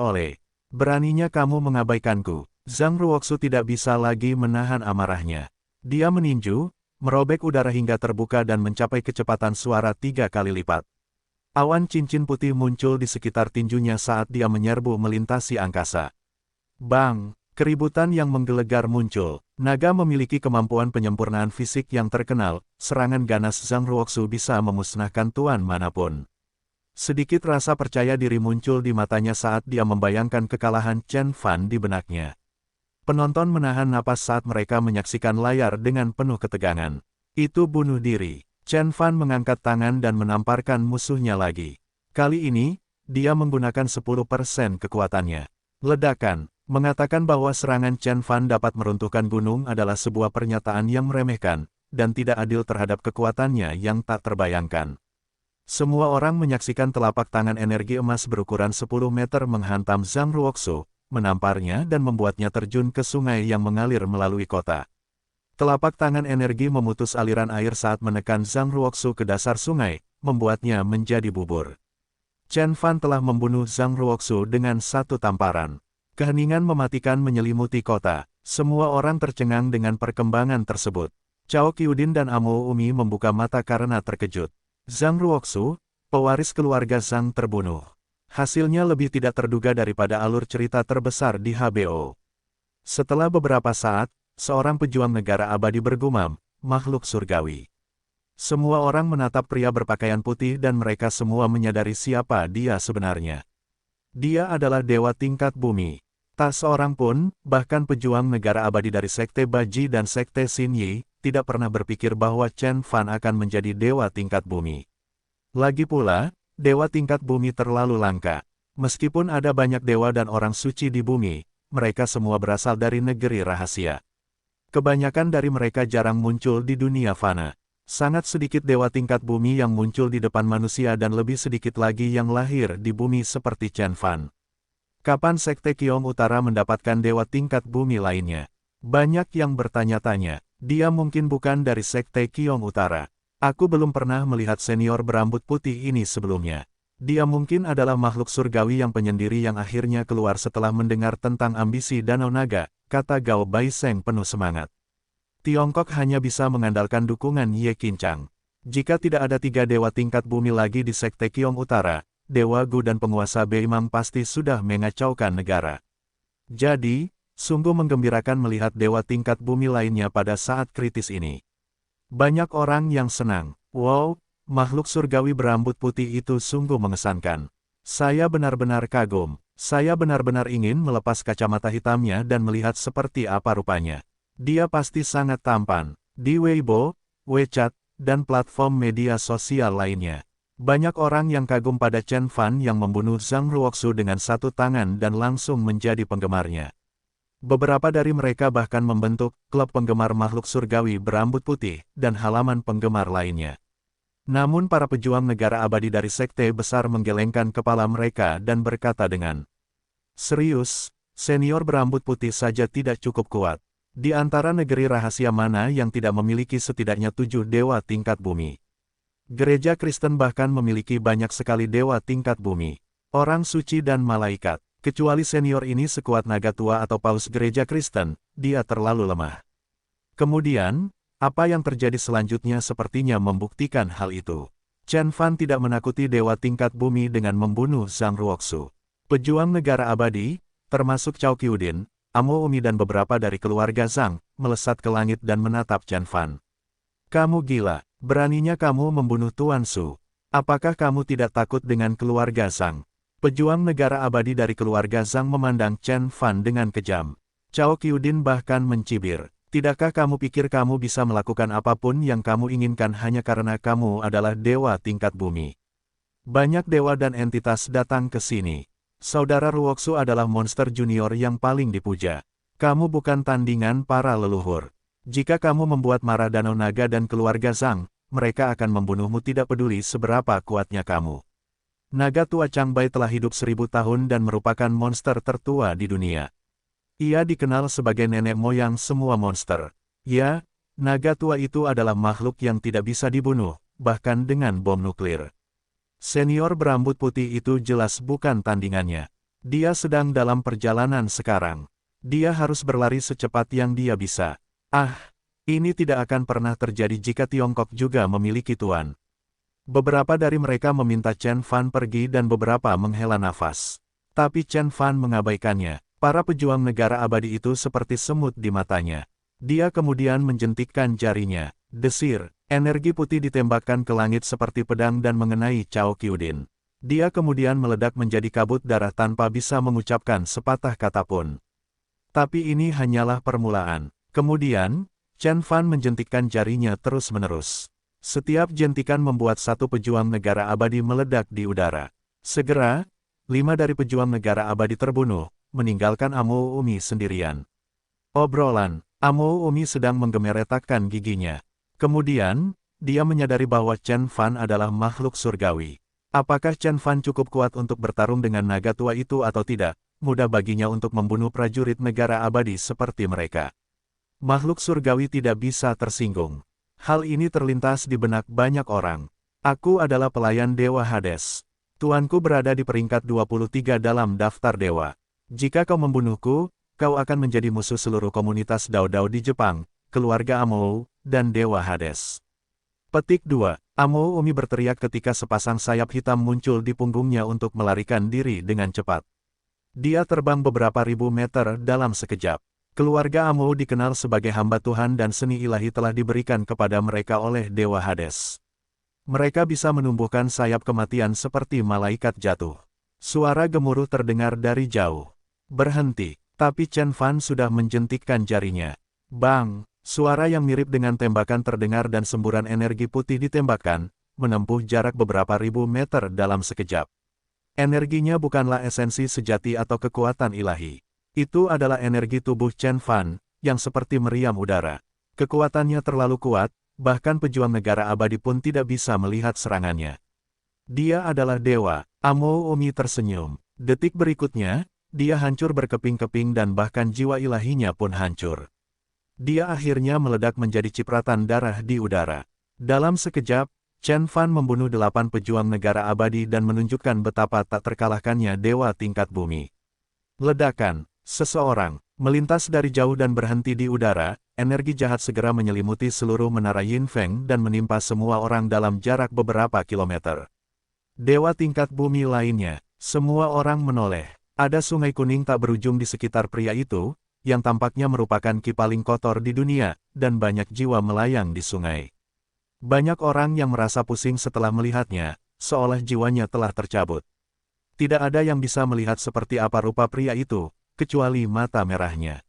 Oleh. Beraninya kamu mengabaikanku. Zhang Ruoxu tidak bisa lagi menahan amarahnya. Dia meninju, merobek udara hingga terbuka dan mencapai kecepatan suara 3 kali lipat. Awan cincin putih muncul di sekitar tinjunya saat dia menyerbu melintasi angkasa. Bang! Keributan yang menggelegar muncul. Naga memiliki kemampuan penyempurnaan fisik yang terkenal, serangan ganas Zhang Ruoxu bisa memusnahkan tuan manapun. Sedikit rasa percaya diri muncul di matanya saat dia membayangkan kekalahan Chen Fan di benaknya. Penonton menahan napas saat mereka menyaksikan layar dengan penuh ketegangan. Itu bunuh diri. Chen Fan mengangkat tangan dan menamparkan musuhnya lagi. Kali ini, dia menggunakan 10% kekuatannya. Ledakan. Mengatakan bahwa serangan Chen Fan dapat meruntuhkan gunung adalah sebuah pernyataan yang meremehkan, dan tidak adil terhadap kekuatannya yang tak terbayangkan. Semua orang menyaksikan telapak tangan energi emas berukuran 10 meter menghantam Zhang Ruoxu, menamparnya dan membuatnya terjun ke sungai yang mengalir melalui kota. Telapak tangan energi memutus aliran air saat menekan Zhang Ruoxu ke dasar sungai, membuatnya menjadi bubur. Chen Fan telah membunuh Zhang Ruoxu dengan satu tamparan. Keheningan mematikan menyelimuti kota. Semua orang tercengang dengan perkembangan tersebut. Cao Qiudin dan Amo Umi membuka mata karena terkejut. Zhang Ruoxu, pewaris keluarga Zhang terbunuh. Hasilnya lebih tidak terduga daripada alur cerita terbesar di HBO. Setelah beberapa saat, seorang pejuang negara abadi bergumam, makhluk surgawi. Semua orang menatap pria berpakaian putih dan mereka semua menyadari siapa dia sebenarnya. Dia adalah dewa tingkat bumi. Tak seorang pun, bahkan pejuang negara abadi dari Sekte Baji dan Sekte Xinyi, tidak pernah berpikir bahwa Chen Fan akan menjadi dewa tingkat bumi. Lagi pula, dewa tingkat bumi terlalu langka. Meskipun ada banyak dewa dan orang suci di bumi, mereka semua berasal dari negeri rahasia. Kebanyakan dari mereka jarang muncul di dunia fana. Sangat sedikit dewa tingkat bumi yang muncul di depan manusia dan lebih sedikit lagi yang lahir di bumi seperti Chen Fan. Kapan Sekte Qiong Utara mendapatkan dewa tingkat bumi lainnya? Banyak yang bertanya-tanya, dia mungkin bukan dari Sekte Qiong Utara. Aku belum pernah melihat senior berambut putih ini sebelumnya. Dia mungkin adalah makhluk surgawi yang penyendiri yang akhirnya keluar setelah mendengar tentang ambisi Danau Naga, kata Gao Baiseng penuh semangat. Tiongkok hanya bisa mengandalkan dukungan Ye Qincang. Jika tidak ada 3 dewa tingkat bumi lagi di Sekte Qiong Utara, Dewa Gu dan penguasa Beimang pasti sudah mengacaukan negara. Jadi, sungguh menggembirakan melihat dewa tingkat bumi lainnya pada saat kritis ini. Banyak orang yang senang. Wow, makhluk surgawi berambut putih itu sungguh mengesankan. Saya benar-benar kagum. Saya benar-benar ingin melepas kacamata hitamnya dan melihat seperti apa rupanya. Dia pasti sangat tampan. Di Weibo, WeChat, dan platform media sosial lainnya. Banyak orang yang kagum pada Chen Fan yang membunuh Zhang Ruoxu dengan satu tangan dan langsung menjadi penggemarnya. Beberapa dari mereka bahkan membentuk klub penggemar makhluk surgawi berambut putih dan halaman penggemar lainnya. Namun para pejuang negara abadi dari sekte besar menggelengkan kepala mereka dan berkata dengan serius, senior berambut putih saja tidak cukup kuat. Di antara negeri rahasia mana yang tidak memiliki setidaknya 7 dewa tingkat bumi? Gereja Kristen bahkan memiliki banyak sekali dewa tingkat bumi. Orang suci dan malaikat. Kecuali senior ini sekuat naga tua atau paus gereja Kristen, dia terlalu lemah. Kemudian, apa yang terjadi selanjutnya sepertinya membuktikan hal itu. Chen Fan tidak menakuti dewa tingkat bumi dengan membunuh Zhang Ruoxu. Pejuang negara abadi, termasuk Cao Qiudin, Amo Umi dan beberapa dari keluarga Zhang, melesat ke langit dan menatap Chen Fan. Kamu gila. Beraninya kamu membunuh Tuan Su. Apakah kamu tidak takut dengan keluarga Zhang? Pejuang negara abadi dari keluarga Zhang memandang Chen Fan dengan kejam. Cao Qiudin bahkan mencibir. Tidakkah kamu pikir kamu bisa melakukan apapun yang kamu inginkan hanya karena kamu adalah dewa tingkat bumi? Banyak dewa dan entitas datang ke sini. Saudara Ruoxu adalah monster junior yang paling dipuja. Kamu bukan tandingan para leluhur. Jika kamu membuat marah Danau Naga dan keluarga Zhang, mereka akan membunuhmu tidak peduli seberapa kuatnya kamu. Naga tua Changbai telah hidup 1000 tahun dan merupakan monster tertua di dunia. Ia dikenal sebagai nenek moyang semua monster. Ya, naga tua itu adalah makhluk yang tidak bisa dibunuh, bahkan dengan bom nuklir. Senior berambut putih itu jelas bukan tandingannya. Dia sedang dalam perjalanan sekarang. Dia harus berlari secepat yang dia bisa. Ah, ini tidak akan pernah terjadi jika Tiongkok juga memiliki tuan. Beberapa dari mereka meminta Chen Fan pergi dan beberapa menghela nafas. Tapi Chen Fan mengabaikannya. Para pejuang negara abadi itu seperti semut di matanya. Dia kemudian menjentikkan jarinya. Desir, energi putih ditembakkan ke langit seperti pedang dan mengenai Cao Qiudin. Dia kemudian meledak menjadi kabut darah tanpa bisa mengucapkan sepatah kata pun. Tapi ini hanyalah permulaan. Kemudian, Chen Fan menjentikkan jarinya terus-menerus. Setiap jentikan membuat satu pejuang negara abadi meledak di udara. Segera, 5 dari pejuang negara abadi terbunuh, meninggalkan Amo Umi sendirian. Obrolan, Amo Umi sedang menggemeretakkan giginya. Kemudian, dia menyadari bahwa Chen Fan adalah makhluk surgawi. Apakah Chen Fan cukup kuat untuk bertarung dengan naga tua itu atau tidak? Mudah baginya untuk membunuh prajurit negara abadi seperti mereka. Makhluk surgawi tidak bisa tersinggung. Hal ini terlintas di benak banyak orang. Aku adalah pelayan Dewa Hades. Tuanku berada di peringkat 23 dalam daftar dewa. Jika kau membunuhku, kau akan menjadi musuh seluruh komunitas Dao-Dao di Jepang, keluarga Amou, dan Dewa Hades. Petik 2. Amo Umi berteriak ketika sepasang sayap hitam muncul di punggungnya untuk melarikan diri dengan cepat. Dia terbang beberapa ribu meter dalam sekejap. Keluarga Amou dikenal sebagai hamba Tuhan dan seni ilahi telah diberikan kepada mereka oleh Dewa Hades. Mereka bisa menumbuhkan sayap kematian seperti malaikat jatuh. Suara gemuruh terdengar dari jauh. Berhenti, tapi Chen Fan sudah menjentikkan jarinya. Bang! Suara yang mirip dengan tembakan terdengar dan semburan energi putih ditembakkan, menempuh jarak beberapa ribu meter dalam sekejap. Energinya bukanlah esensi sejati atau kekuatan ilahi. Itu adalah energi tubuh Chen Fan, yang seperti meriam udara. Kekuatannya terlalu kuat, bahkan pejuang negara abadi pun tidak bisa melihat serangannya. Dia adalah dewa. Amo Umi tersenyum. Detik berikutnya, dia hancur berkeping-keping dan bahkan jiwa ilahinya pun hancur. Dia akhirnya meledak menjadi cipratan darah di udara. Dalam sekejap, Chen Fan membunuh 8 pejuang negara abadi dan menunjukkan betapa tak terkalahkannya dewa tingkat bumi. Ledakan, seseorang, melintas dari jauh dan berhenti di udara, energi jahat segera menyelimuti seluruh menara Yinfeng dan menimpa semua orang dalam jarak beberapa kilometer. Dewa tingkat bumi lainnya, semua orang menoleh. Ada sungai kuning tak berujung di sekitar pria itu, yang tampaknya merupakan ki paling kotor di dunia, dan banyak jiwa melayang di sungai. Banyak orang yang merasa pusing setelah melihatnya, seolah jiwanya telah tercabut. Tidak ada yang bisa melihat seperti apa rupa pria itu, kecuali mata merahnya.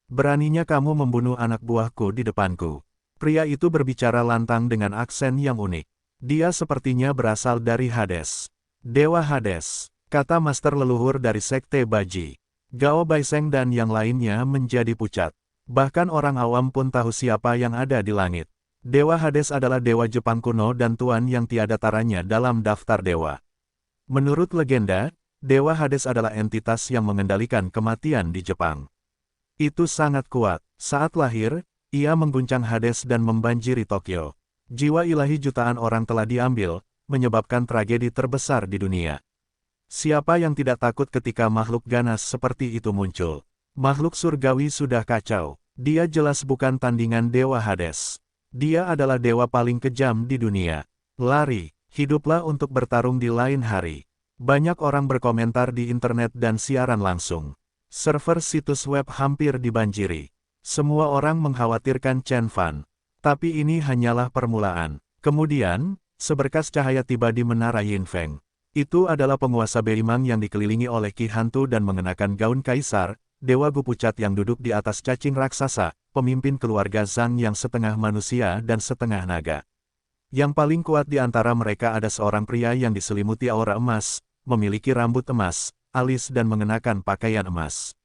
Beraninya kamu membunuh anak buahku di depanku. Pria itu berbicara lantang dengan aksen yang unik. Dia sepertinya berasal dari Hades. Dewa Hades, kata master leluhur dari Sekte Baji. Gao Baiseng dan yang lainnya menjadi pucat. Bahkan orang awam pun tahu siapa yang ada di langit. Dewa Hades adalah dewa Jepang kuno dan tuan yang tiada taranya dalam daftar dewa. Menurut legenda, Dewa Hades adalah entitas yang mengendalikan kematian di Jepang. Itu sangat kuat. Saat lahir, ia mengguncang Hades dan membanjiri Tokyo. Jiwa ilahi jutaan orang telah diambil, menyebabkan tragedi terbesar di dunia. Siapa yang tidak takut ketika makhluk ganas seperti itu muncul? Makhluk surgawi sudah kacau. Dia jelas bukan tandingan Dewa Hades. Dia adalah dewa paling kejam di dunia. Lari, hiduplah untuk bertarung di lain hari. Banyak orang berkomentar di internet dan siaran langsung. Server situs web hampir dibanjiri. Semua orang mengkhawatirkan Chen Fan. Tapi ini hanyalah permulaan. Kemudian, seberkas cahaya tiba di menara Yinfeng. Itu adalah penguasa Beimang yang dikelilingi oleh Ki Hantu dan mengenakan gaun kaisar, Dewa Gu Pucat yang duduk di atas cacing raksasa, pemimpin keluarga Zhang yang setengah manusia dan setengah naga. Yang paling kuat di antara mereka ada seorang pria yang diselimuti aura emas, memiliki rambut emas, alis dan mengenakan pakaian emas.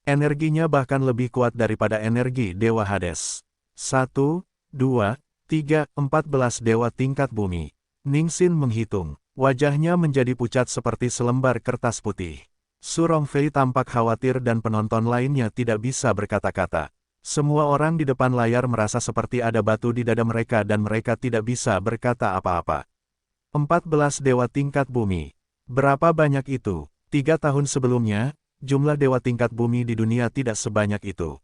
Energinya bahkan lebih kuat daripada energi Dewa Hades. 1, 2, 3, 14 dewa tingkat bumi. Ning Xin menghitung. Wajahnya menjadi pucat seperti selembar kertas putih. Su Rongfei tampak khawatir dan penonton lainnya tidak bisa berkata-kata. Semua orang di depan layar merasa seperti ada batu di dada mereka dan mereka tidak bisa berkata apa-apa. 14 dewa tingkat bumi. Berapa banyak itu? 3 tahun sebelumnya, jumlah dewa tingkat bumi di dunia tidak sebanyak itu.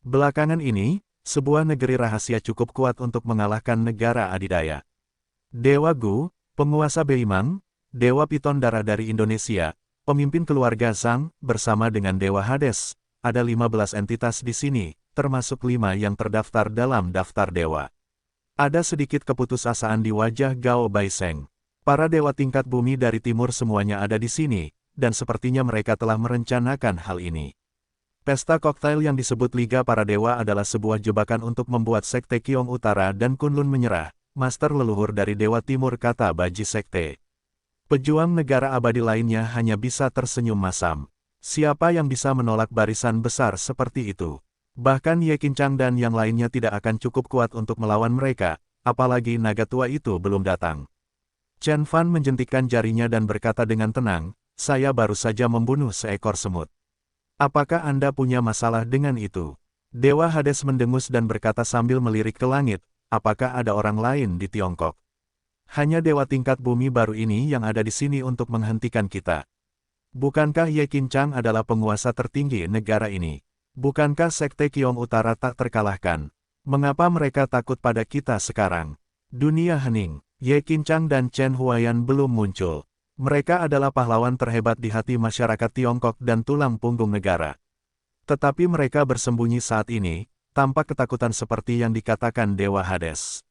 Belakangan ini, sebuah negeri rahasia cukup kuat untuk mengalahkan negara adidaya. Dewa Gu, penguasa Beimang, Dewa Piton Darah dari Indonesia, pemimpin keluarga Zhang, bersama dengan Dewa Hades, ada 15 entitas di sini, termasuk 5 yang terdaftar dalam daftar dewa. Ada sedikit keputusasaan di wajah Gao Baiseng. Para dewa tingkat bumi dari timur semuanya ada di sini, dan sepertinya mereka telah merencanakan hal ini. Pesta koktail yang disebut Liga Para Dewa adalah sebuah jebakan untuk membuat Sekte Qiong Utara dan Kunlun menyerah, master leluhur dari Dewa Timur, kata Baji Sekte. Pejuang negara abadi lainnya hanya bisa tersenyum masam. Siapa yang bisa menolak barisan besar seperti itu? Bahkan Ye Qincang dan yang lainnya tidak akan cukup kuat untuk melawan mereka, apalagi naga tua itu belum datang. Chen Fan menjentikkan jarinya dan berkata dengan tenang, saya baru saja membunuh seekor semut. Apakah Anda punya masalah dengan itu? Dewa Hades mendengus dan berkata sambil melirik ke langit, apakah ada orang lain di Tiongkok? Hanya dewa tingkat bumi baru ini yang ada di sini untuk menghentikan kita. Bukankah Ye Qincang adalah penguasa tertinggi negara ini? Bukankah Sekte Qiong Utara tak terkalahkan? Mengapa mereka takut pada kita sekarang? Dunia hening. Ye Qincang dan Chen Huaiyan belum muncul. Mereka adalah pahlawan terhebat di hati masyarakat Tiongkok dan tulang punggung negara. Tetapi mereka bersembunyi saat ini, tanpa ketakutan seperti yang dikatakan Dewa Hades.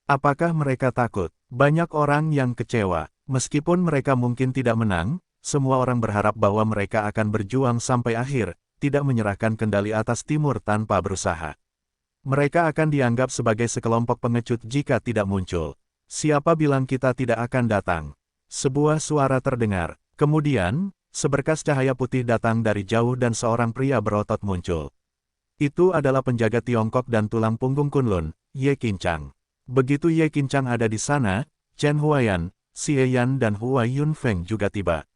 Apakah mereka takut? Banyak orang yang kecewa. Meskipun mereka mungkin tidak menang, semua orang berharap bahwa mereka akan berjuang sampai akhir, tidak menyerahkan kendali atas timur tanpa berusaha. Mereka akan dianggap sebagai sekelompok pengecut jika tidak muncul. Siapa bilang kita tidak akan datang? Sebuah suara terdengar. Kemudian, seberkas cahaya putih datang dari jauh dan seorang pria berotot muncul. Itu adalah penjaga Tiongkok dan tulang punggung Kunlun, Ye Qincang. Begitu Ye Qincang ada di sana, Chen Huaiyan, Xie Yan dan Huai Yunfeng juga tiba.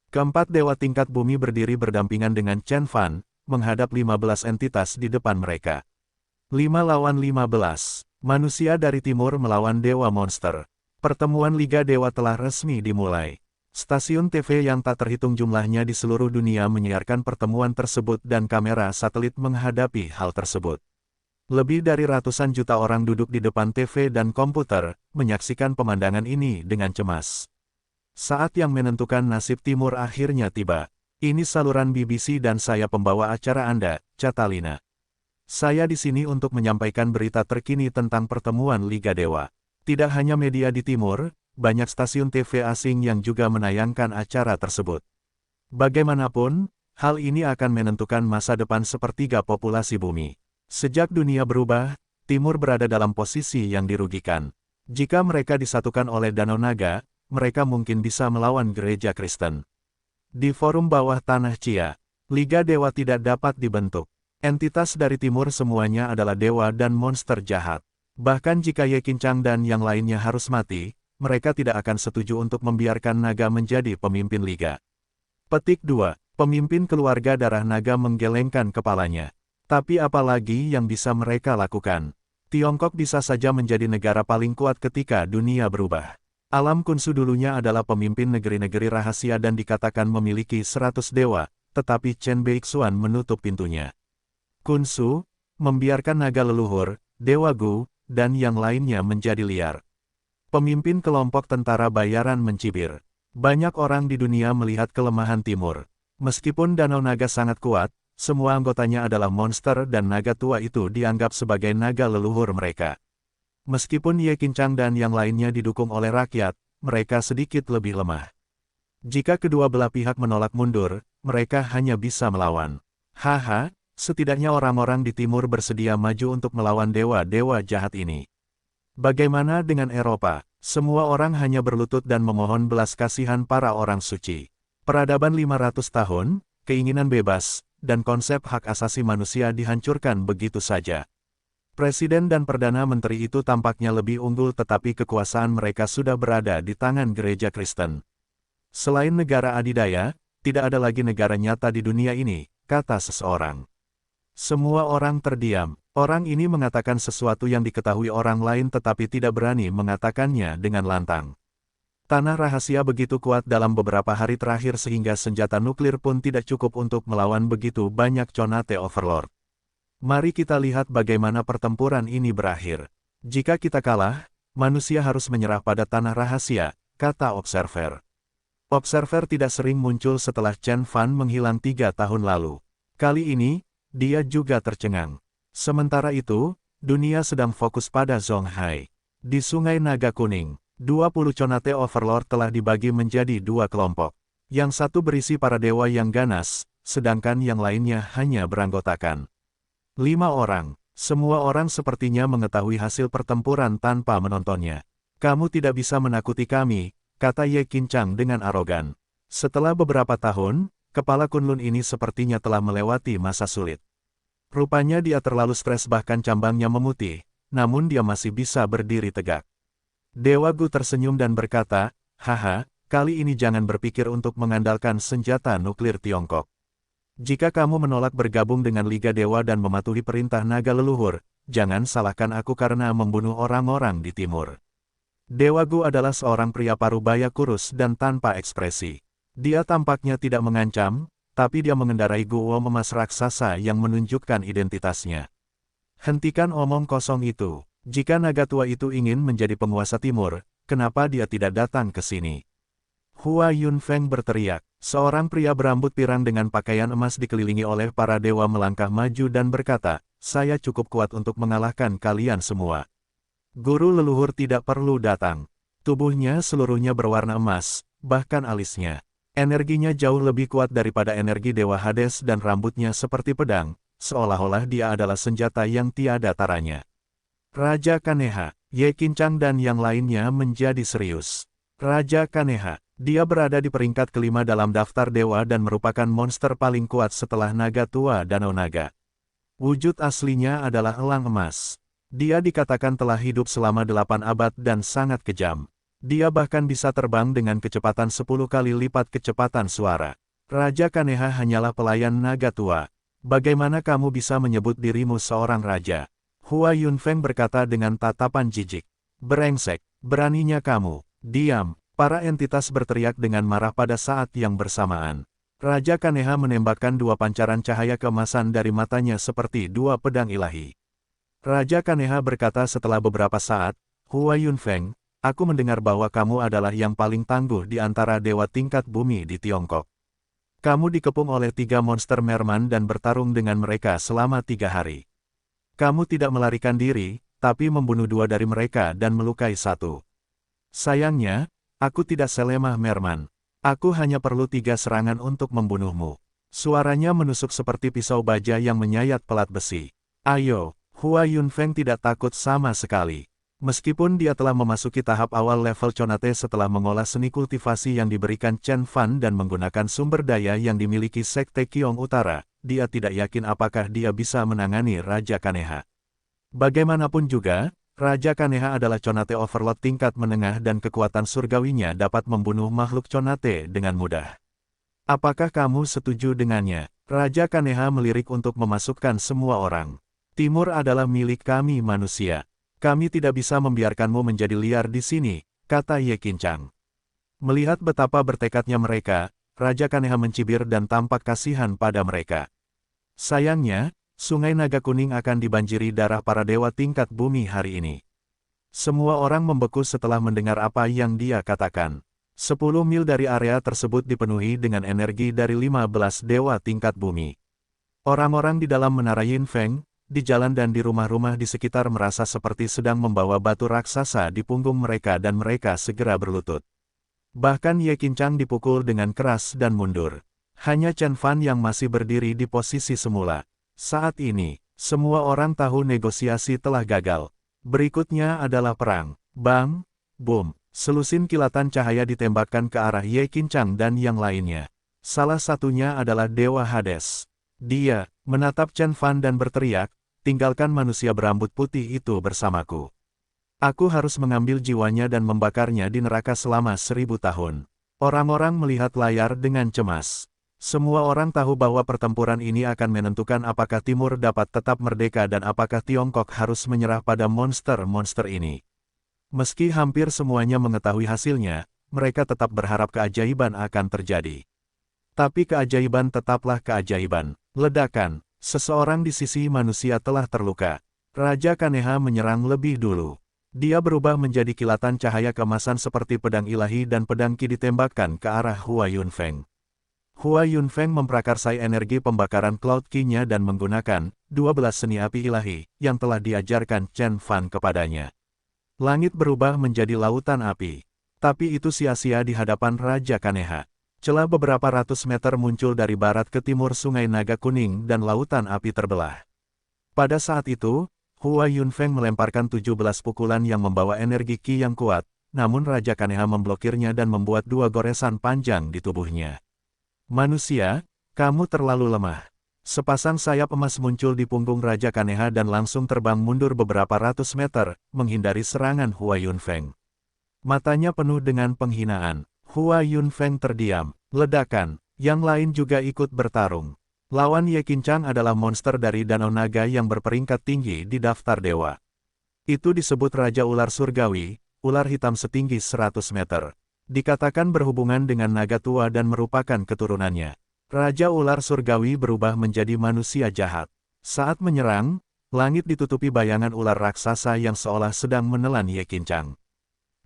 Keempat dewa tingkat bumi berdiri berdampingan dengan Chen Fan, menghadap 15 entitas di depan mereka. 5 lawan 15, manusia dari timur melawan dewa monster. Pertemuan Liga Dewa telah resmi dimulai. Stasiun TV yang tak terhitung jumlahnya di seluruh dunia menyiarkan pertemuan tersebut dan kamera satelit menghadapi hal tersebut. Lebih dari ratusan juta orang duduk di depan TV dan komputer, menyaksikan pemandangan ini dengan cemas. Saat yang menentukan nasib timur akhirnya tiba. Ini saluran BBC dan saya pembawa acara Anda, Catalina. Saya di sini untuk menyampaikan berita terkini tentang pertemuan Liga Dewa. Tidak hanya media di timur, banyak stasiun TV asing yang juga menayangkan acara tersebut. Bagaimanapun, hal ini akan menentukan masa depan sepertiga populasi bumi. Sejak dunia berubah, timur berada dalam posisi yang dirugikan. Jika mereka disatukan oleh Danau Naga, mereka mungkin bisa melawan gereja Kristen. Di forum bawah tanah Chia, Liga Dewa tidak dapat dibentuk. Entitas dari timur semuanya adalah dewa dan monster jahat. Bahkan jika Ye Qincang dan yang lainnya harus mati, mereka tidak akan setuju untuk membiarkan naga menjadi pemimpin Liga. Petik 2. Pemimpin keluarga darah naga menggelengkan kepalanya. Tapi apa lagi yang bisa mereka lakukan? Tiongkok bisa saja menjadi negara paling kuat ketika dunia berubah. Alam Kunsu dulunya adalah pemimpin negeri-negeri rahasia dan dikatakan memiliki 100 dewa, tetapi Chen Beixuan menutup pintunya. Kunsu, membiarkan naga leluhur, Dewa Gu, dan yang lainnya menjadi liar. Pemimpin kelompok tentara bayaran mencibir. Banyak orang di dunia melihat kelemahan timur. Meskipun Danau Naga sangat kuat, semua anggotanya adalah monster dan naga tua itu dianggap sebagai naga leluhur mereka. Meskipun Ye Qincang dan yang lainnya didukung oleh rakyat, mereka sedikit lebih lemah. Jika kedua belah pihak menolak mundur, mereka hanya bisa melawan. Haha, setidaknya orang-orang di timur bersedia maju untuk melawan dewa-dewa jahat ini. Bagaimana dengan Eropa? Semua orang hanya berlutut dan memohon belas kasihan para orang suci. Peradaban 500 tahun, keinginan bebas, dan konsep hak asasi manusia dihancurkan begitu saja. Presiden dan Perdana Menteri itu tampaknya lebih unggul tetapi kekuasaan mereka sudah berada di tangan gereja Kristen. Selain negara adidaya, tidak ada lagi negara nyata di dunia ini, kata seseorang. Semua orang terdiam. Orang ini mengatakan sesuatu yang diketahui orang lain tetapi tidak berani mengatakannya dengan lantang. Tanah rahasia begitu kuat dalam beberapa hari terakhir sehingga senjata nuklir pun tidak cukup untuk melawan begitu banyak Conate Overlord. Mari kita lihat bagaimana pertempuran ini berakhir. Jika kita kalah, manusia harus menyerah pada tanah rahasia, kata Observer. Observer tidak sering muncul setelah Chen Fan menghilang 3 tahun lalu. Kali ini, dia juga tercengang. Sementara itu, dunia sedang fokus pada Zonghai. Di Sungai Naga Kuning, 20 Conate Overlord telah dibagi menjadi 2 kelompok. Yang satu berisi para dewa yang ganas, sedangkan yang lainnya hanya beranggotakan 5 orang. Semua orang sepertinya mengetahui hasil pertempuran tanpa menontonnya. Kamu tidak bisa menakuti kami, kata Ye Qinchang dengan arogan. Setelah beberapa tahun, kepala Kunlun ini sepertinya telah melewati masa sulit. Rupanya dia terlalu stres bahkan cambangnya memutih, namun dia masih bisa berdiri tegak. Dewa Gu tersenyum dan berkata, haha, kali ini jangan berpikir untuk mengandalkan senjata nuklir Tiongkok. Jika kamu menolak bergabung dengan Liga Dewa dan mematuhi perintah naga leluhur, jangan salahkan aku karena membunuh orang-orang di timur. Dewa Gu adalah seorang pria parubaya kurus dan tanpa ekspresi. Dia tampaknya tidak mengancam, tapi dia mengendarai guo emas raksasa yang menunjukkan identitasnya. Hentikan omong kosong itu. Jika naga tua itu ingin menjadi penguasa timur, kenapa dia tidak datang ke sini? Hua Yunfeng berteriak. Seorang pria berambut pirang dengan pakaian emas dikelilingi oleh para dewa melangkah maju dan berkata, saya cukup kuat untuk mengalahkan kalian semua. Guru leluhur tidak perlu datang. Tubuhnya seluruhnya berwarna emas, bahkan alisnya. Energinya jauh lebih kuat daripada energi Dewa Hades dan rambutnya seperti pedang, seolah-olah dia adalah senjata yang tiada taranya. Raja Kaneha, Ye Qinchang dan yang lainnya menjadi serius. Raja Kaneha, dia berada di peringkat kelima dalam daftar dewa dan merupakan monster paling kuat setelah naga tua Danau Naga. Wujud aslinya adalah elang emas. Dia dikatakan telah hidup selama 8 abad dan sangat kejam. Dia bahkan bisa terbang dengan kecepatan 10 kali lipat kecepatan suara. Raja Kaneha hanyalah pelayan naga tua. Bagaimana kamu bisa menyebut dirimu seorang raja? Hua Yunfeng berkata dengan tatapan jijik. Brengsek, beraninya kamu. Diam, para entitas berteriak dengan marah pada saat yang bersamaan. Raja Kaneha menembakkan 2 pancaran cahaya keemasan dari matanya seperti 2 pedang ilahi. Raja Kaneha berkata setelah beberapa saat, Hua Yunfeng, aku mendengar bahwa kamu adalah yang paling tangguh di antara dewa tingkat bumi di Tiongkok. Kamu dikepung oleh 3 monster merman dan bertarung dengan mereka selama 3 hari. Kamu tidak melarikan diri, tapi membunuh 2 dari mereka dan melukai 1. Sayangnya, aku tidak selemah merman. Aku hanya perlu 3 serangan untuk membunuhmu. Suaranya menusuk seperti pisau baja yang menyayat pelat besi. Ayo, Hua Yunfeng tidak takut sama sekali. Meskipun dia telah memasuki tahap awal level Conate setelah mengolah seni kultivasi yang diberikan Chen Fan dan menggunakan sumber daya yang dimiliki Sekte Qiong Utara, dia tidak yakin apakah dia bisa menangani Raja Kaneha. Bagaimanapun juga, Raja Kaneha adalah Conate Overlord tingkat menengah dan kekuatan surgawinya dapat membunuh makhluk Conate dengan mudah. Apakah kamu setuju dengannya? Raja Kaneha melirik untuk memasukkan semua orang. Timur adalah milik kami manusia. Kami tidak bisa membiarkanmu menjadi liar di sini, kata Ye Qinchang. Melihat betapa bertekadnya mereka, Raja Kaneha mencibir dan tampak kasihan pada mereka. Sayangnya, Sungai Naga Kuning akan dibanjiri darah para dewa tingkat bumi hari ini. Semua orang membeku setelah mendengar apa yang dia katakan. 10 mil dari area tersebut dipenuhi dengan energi dari 15 dewa tingkat bumi. Orang-orang di dalam menara Yinfeng, di jalan dan di rumah-rumah di sekitar merasa seperti sedang membawa batu raksasa di punggung mereka dan mereka segera berlutut. Bahkan Ye Qinchang dipukul dengan keras dan mundur. Hanya Chen Fan yang masih berdiri di posisi semula. Saat ini, semua orang tahu negosiasi telah gagal. Berikutnya adalah perang. Bang, boom, selusin kilatan cahaya ditembakkan ke arah Ye Qinchang dan yang lainnya. Salah satunya adalah Dewa Hades. Dia menatap Chen Fan dan berteriak, tinggalkan manusia berambut putih itu bersamaku. Aku harus mengambil jiwanya dan membakarnya di neraka selama 1000 tahun. Orang-orang melihat layar dengan cemas. Semua orang tahu bahwa pertempuran ini akan menentukan apakah Timur dapat tetap merdeka dan apakah Tiongkok harus menyerah pada monster-monster ini. Meski hampir semuanya mengetahui hasilnya, mereka tetap berharap keajaiban akan terjadi. Tapi keajaiban tetaplah keajaiban. Ledakan, seseorang di sisi manusia telah terluka. Raja Kaneha menyerang lebih dulu. Dia berubah menjadi kilatan cahaya keemasan seperti pedang ilahi dan pedang ki ditembakkan ke arah Hua Yunfeng. Hua Yunfeng memprakarsai energi pembakaran Cloud Ki-nya dan menggunakan 12 seni api ilahi yang telah diajarkan Chen Fan kepadanya. Langit berubah menjadi lautan api. Tapi itu sia-sia di hadapan Raja Kaneha. Celah beberapa ratus meter muncul dari barat ke timur Sungai Naga Kuning dan lautan api terbelah. Pada saat itu, Hua Yunfeng melemparkan 17 pukulan yang membawa energi Ki yang kuat, namun Raja Kaneha memblokirnya dan membuat 2 goresan panjang di tubuhnya. Manusia, kamu terlalu lemah. Sepasang sayap emas muncul di punggung Raja Kaneha dan langsung terbang mundur beberapa ratus meter, menghindari serangan Hua Yunfeng. Matanya penuh dengan penghinaan. Hua Yunfeng terdiam. Ledakan, yang lain juga ikut bertarung. Lawan Ye Qincang adalah monster dari Danau Naga yang berperingkat tinggi di daftar dewa. Itu disebut Raja Ular Surgawi, ular hitam setinggi 100 meter. Dikatakan berhubungan dengan naga tua dan merupakan keturunannya. Raja Ular Surgawi berubah menjadi manusia jahat. Saat menyerang, langit ditutupi bayangan ular raksasa yang seolah sedang menelan Ye Qincang.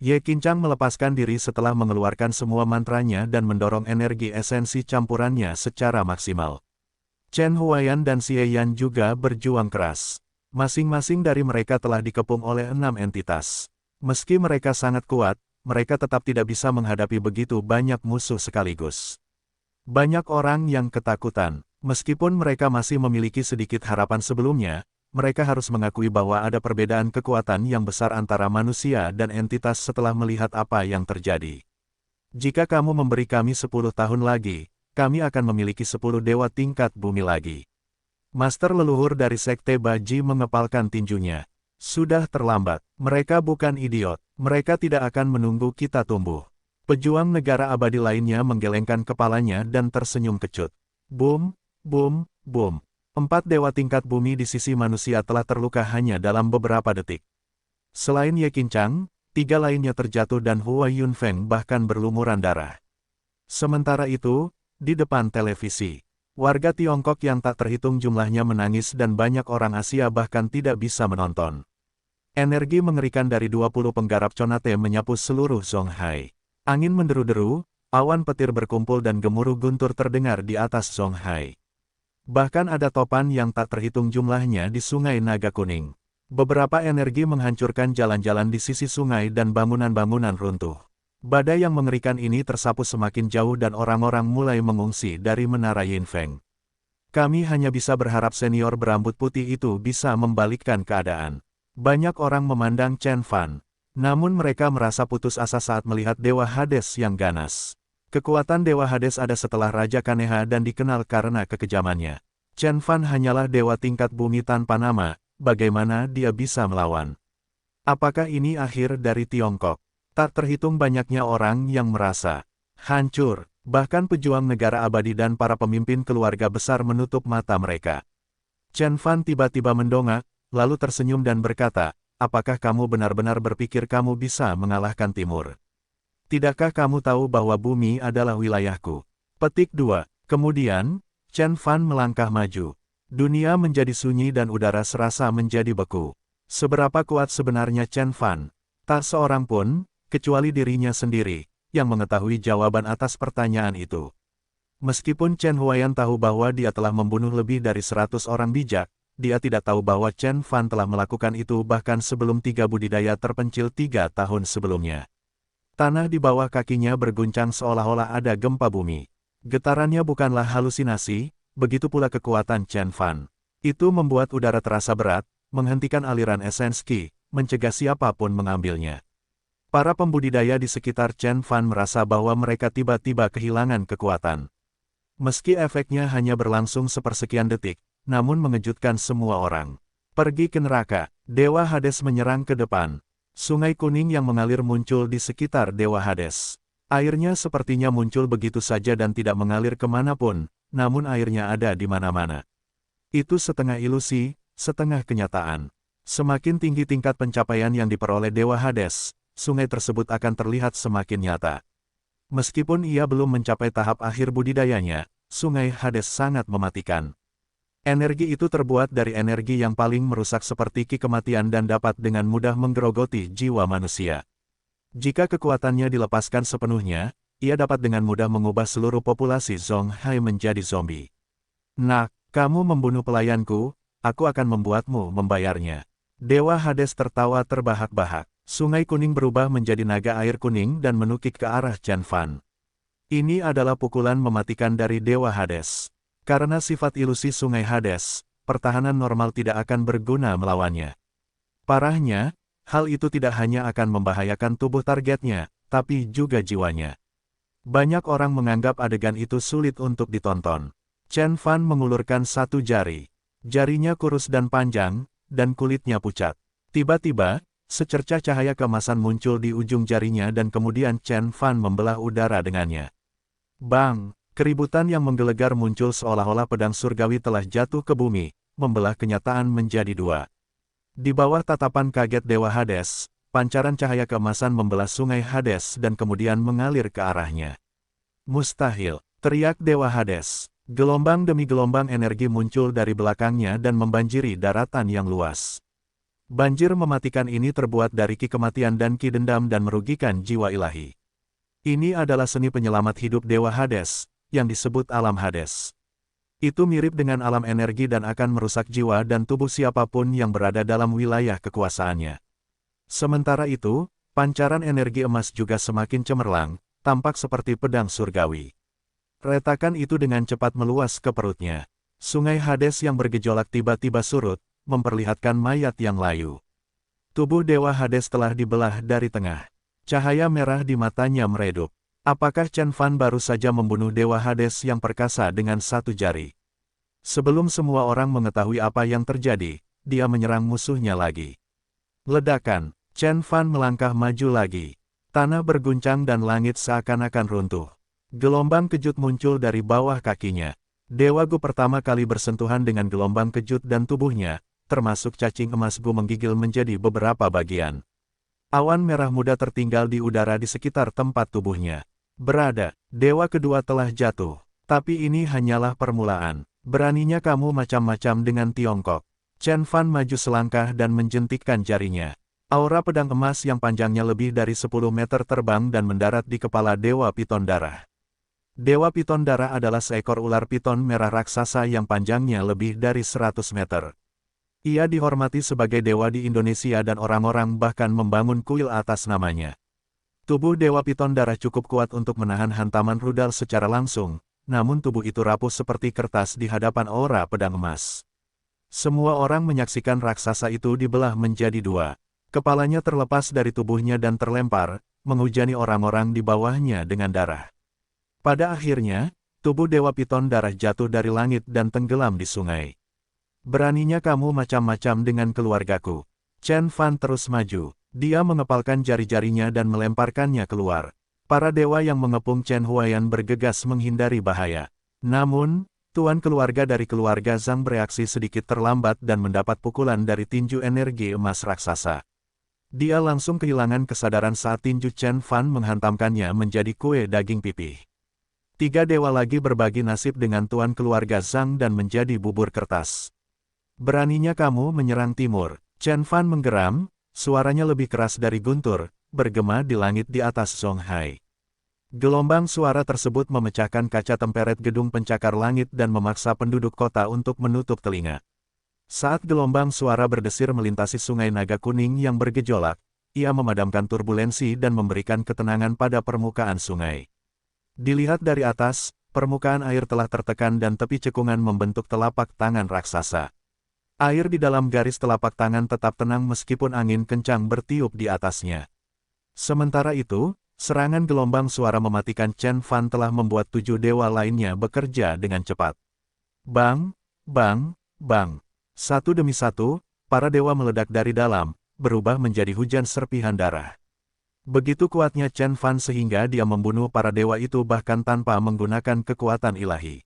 Ye Qincang melepaskan diri setelah mengeluarkan semua mantranya dan mendorong energi esensi campurannya secara maksimal. Chen Huaiyan dan Xie Yan juga berjuang keras. Masing-masing dari mereka telah dikepung oleh 6 entitas. Meski mereka sangat kuat, mereka tetap tidak bisa menghadapi begitu banyak musuh sekaligus. Banyak orang yang ketakutan, meskipun mereka masih memiliki sedikit harapan sebelumnya, mereka harus mengakui bahwa ada perbedaan kekuatan yang besar antara manusia dan entitas setelah melihat apa yang terjadi. Jika kamu memberi kami 10 tahun lagi, kami akan memiliki 10 dewa tingkat bumi lagi. Master leluhur dari Sekte Baji mengepalkan tinjunya. Sudah terlambat. Mereka bukan idiot. Mereka tidak akan menunggu kita tumbuh. Pejuang negara abadi lainnya menggelengkan kepalanya dan tersenyum kecut. Boom, boom, boom. 4 dewa tingkat bumi di sisi manusia telah terluka hanya dalam beberapa detik. Selain Ye Qincang, 3 lainnya terjatuh dan Hua Yunfeng bahkan berlumuran darah. Sementara itu, di depan televisi, warga Tiongkok yang tak terhitung jumlahnya menangis dan banyak orang Asia bahkan tidak bisa menonton. Energi mengerikan dari 20 penggarap Conate menyapu seluruh Zonghai. Angin menderu-deru, awan petir berkumpul dan gemuruh guntur terdengar di atas Zonghai. Bahkan ada topan yang tak terhitung jumlahnya di Sungai Naga Kuning. Beberapa energi menghancurkan jalan-jalan di sisi sungai dan bangunan-bangunan runtuh. Badai yang mengerikan ini tersapu semakin jauh dan orang-orang mulai mengungsi dari Menara Yinfeng. Kami hanya bisa berharap senior berambut putih itu bisa membalikkan keadaan. Banyak orang memandang Chen Fan. Namun mereka merasa putus asa saat melihat Dewa Hades yang ganas. Kekuatan Dewa Hades ada setelah Raja Kaneha dan dikenal karena kekejamannya. Chen Fan hanyalah dewa tingkat bumi tanpa nama, bagaimana dia bisa melawan? Apakah ini akhir dari Tiongkok? Tak terhitung banyaknya orang yang merasa hancur, bahkan pejuang negara abadi dan para pemimpin keluarga besar menutup mata mereka. Chen Fan tiba-tiba mendongak, lalu tersenyum dan berkata, apakah kamu benar-benar berpikir kamu bisa mengalahkan Timur? Tidakkah kamu tahu bahwa bumi adalah wilayahku? Petik 2. Kemudian, Chen Fan melangkah maju. Dunia menjadi sunyi dan udara serasa menjadi beku. Seberapa kuat sebenarnya Chen Fan? Tak seorang pun, kecuali dirinya sendiri, yang mengetahui jawaban atas pertanyaan itu. Meskipun Chen Huaiyan tahu bahwa dia telah membunuh lebih dari 100 orang bijak, dia tidak tahu bahwa Chen Fan telah melakukan itu bahkan sebelum 3 budidaya terpencil 3 tahun sebelumnya. Tanah di bawah kakinya berguncang seolah-olah ada gempa bumi. Getarannya bukanlah halusinasi, begitu pula kekuatan Chen Fan. Itu membuat udara terasa berat, menghentikan aliran esens Qi, mencegah siapapun mengambilnya. Para pembudidaya di sekitar Chen Fan merasa bahwa mereka tiba-tiba kehilangan kekuatan. Meski efeknya hanya berlangsung sepersekian detik, namun mengejutkan semua orang. Pergi ke neraka, Dewa Hades menyerang ke depan. Sungai kuning yang mengalir muncul di sekitar Dewa Hades. Airnya sepertinya muncul begitu saja dan tidak mengalir kemanapun, namun airnya ada di mana-mana. Itu setengah ilusi, setengah kenyataan. Semakin tinggi tingkat pencapaian yang diperoleh Dewa Hades, sungai tersebut akan terlihat semakin nyata. Meskipun ia belum mencapai tahap akhir budidayanya, sungai Hades sangat mematikan. Energi itu terbuat dari energi yang paling merusak seperti ki kematian dan dapat dengan mudah menggerogoti jiwa manusia. Jika kekuatannya dilepaskan sepenuhnya, ia dapat dengan mudah mengubah seluruh populasi Zonghai menjadi zombie. Nak, kamu membunuh pelayanku, aku akan membuatmu membayarnya. Dewa Hades tertawa terbahak-bahak. Sungai kuning berubah menjadi naga air kuning dan menukik ke arah Chen Fan. Ini adalah pukulan mematikan dari Dewa Hades. Karena sifat ilusi sungai Hades, pertahanan normal tidak akan berguna melawannya. Parahnya, hal itu tidak hanya akan membahayakan tubuh targetnya, tapi juga jiwanya. Banyak orang menganggap adegan itu sulit untuk ditonton. Chen Fan mengulurkan satu jari. Jarinya kurus dan panjang, dan kulitnya pucat. Tiba-tiba, secercah cahaya keemasan muncul di ujung jarinya dan kemudian Chen Fan membelah udara dengannya. Bang! Keributan yang menggelegar muncul seolah-olah pedang surgawi telah jatuh ke bumi, membelah kenyataan menjadi dua. Di bawah tatapan kaget Dewa Hades, pancaran cahaya keemasan membelah sungai Hades dan kemudian mengalir ke arahnya. Mustahil! Teriak Dewa Hades. Gelombang demi gelombang energi muncul dari belakangnya dan membanjiri daratan yang luas. Banjir mematikan ini terbuat dari ki kematian dan ki dendam dan merugikan jiwa ilahi. Ini adalah seni penyelamat hidup Dewa Hades, yang disebut alam Hades. Itu mirip dengan alam energi dan akan merusak jiwa dan tubuh siapapun yang berada dalam wilayah kekuasaannya. Sementara itu, pancaran energi emas juga semakin cemerlang, tampak seperti pedang surgawi. Retakan itu dengan cepat meluas ke perutnya. Sungai Hades yang bergejolak tiba-tiba surut, memperlihatkan mayat yang layu. Tubuh Dewa Hades telah dibelah dari tengah. Cahaya merah di matanya meredup. Apakah Chen Fan baru saja membunuh Dewa Hades yang perkasa dengan satu jari? Sebelum semua orang mengetahui apa yang terjadi, dia menyerang musuhnya lagi. Ledakan, Chen Fan melangkah maju lagi. Tanah berguncang dan langit seakan-akan runtuh. Gelombang kejut muncul dari bawah kakinya. Dewa Gu pertama kali bersentuhan dengan gelombang kejut dan tubuhnya, termasuk cacing emas Gu menggigil menjadi beberapa bagian. Awan merah muda tertinggal di udara di sekitar tempat tubuhnya. Berada, dewa kedua telah jatuh. Tapi ini hanyalah permulaan. Beraninya kamu macam-macam dengan Tiongkok. Chen Fan maju selangkah dan menjentikkan jarinya. Aura pedang emas yang panjangnya lebih dari 10 meter terbang dan mendarat di kepala Dewa Piton Darah. Dewa Piton Darah adalah seekor ular piton merah raksasa yang panjangnya lebih dari 100 meter. Ia dihormati sebagai dewa di Indonesia dan orang-orang bahkan membangun kuil atas namanya. Tubuh Dewa Piton Darah cukup kuat untuk menahan hantaman rudal secara langsung, namun tubuh itu rapuh seperti kertas di hadapan aura pedang emas. Semua orang menyaksikan raksasa itu dibelah menjadi dua. Kepalanya terlepas dari tubuhnya dan terlempar, menghujani orang-orang di bawahnya dengan darah. Pada akhirnya, tubuh Dewa Piton Darah jatuh dari langit dan tenggelam di sungai. Beraninya kamu macam-macam dengan keluargaku. Chen Fan terus maju. Dia mengepalkan jari-jarinya dan melemparkannya keluar. Para dewa yang mengepung Chen Huayan bergegas menghindari bahaya. Namun, tuan keluarga dari keluarga Zhang bereaksi sedikit terlambat dan mendapat pukulan dari tinju energi emas raksasa. Dia langsung kehilangan kesadaran saat tinju Chen Fan menghantamkannya menjadi kue daging pipih. Tiga dewa lagi berbagi nasib dengan tuan keluarga Zhang dan menjadi bubur kertas. Beraninya kamu menyerang timur. Chen Fan menggeram. Suaranya lebih keras dari guntur, bergema di langit di atas Zonghai. Gelombang suara tersebut memecahkan kaca temperet gedung pencakar langit dan memaksa penduduk kota untuk menutup telinga. Saat gelombang suara berdesir melintasi sungai naga kuning yang bergejolak, ia memadamkan turbulensi dan memberikan ketenangan pada permukaan sungai. Dilihat dari atas, permukaan air telah tertekan dan tepi cekungan membentuk telapak tangan raksasa. Air di dalam garis telapak tangan tetap tenang meskipun angin kencang bertiup di atasnya. Sementara itu, serangan gelombang suara mematikan Chen Fan telah membuat 7 dewa lainnya bekerja dengan cepat. Bang, bang, bang. Satu demi satu, para dewa meledak dari dalam, berubah menjadi hujan serpihan darah. Begitu kuatnya Chen Fan sehingga dia membunuh para dewa itu bahkan tanpa menggunakan kekuatan ilahi.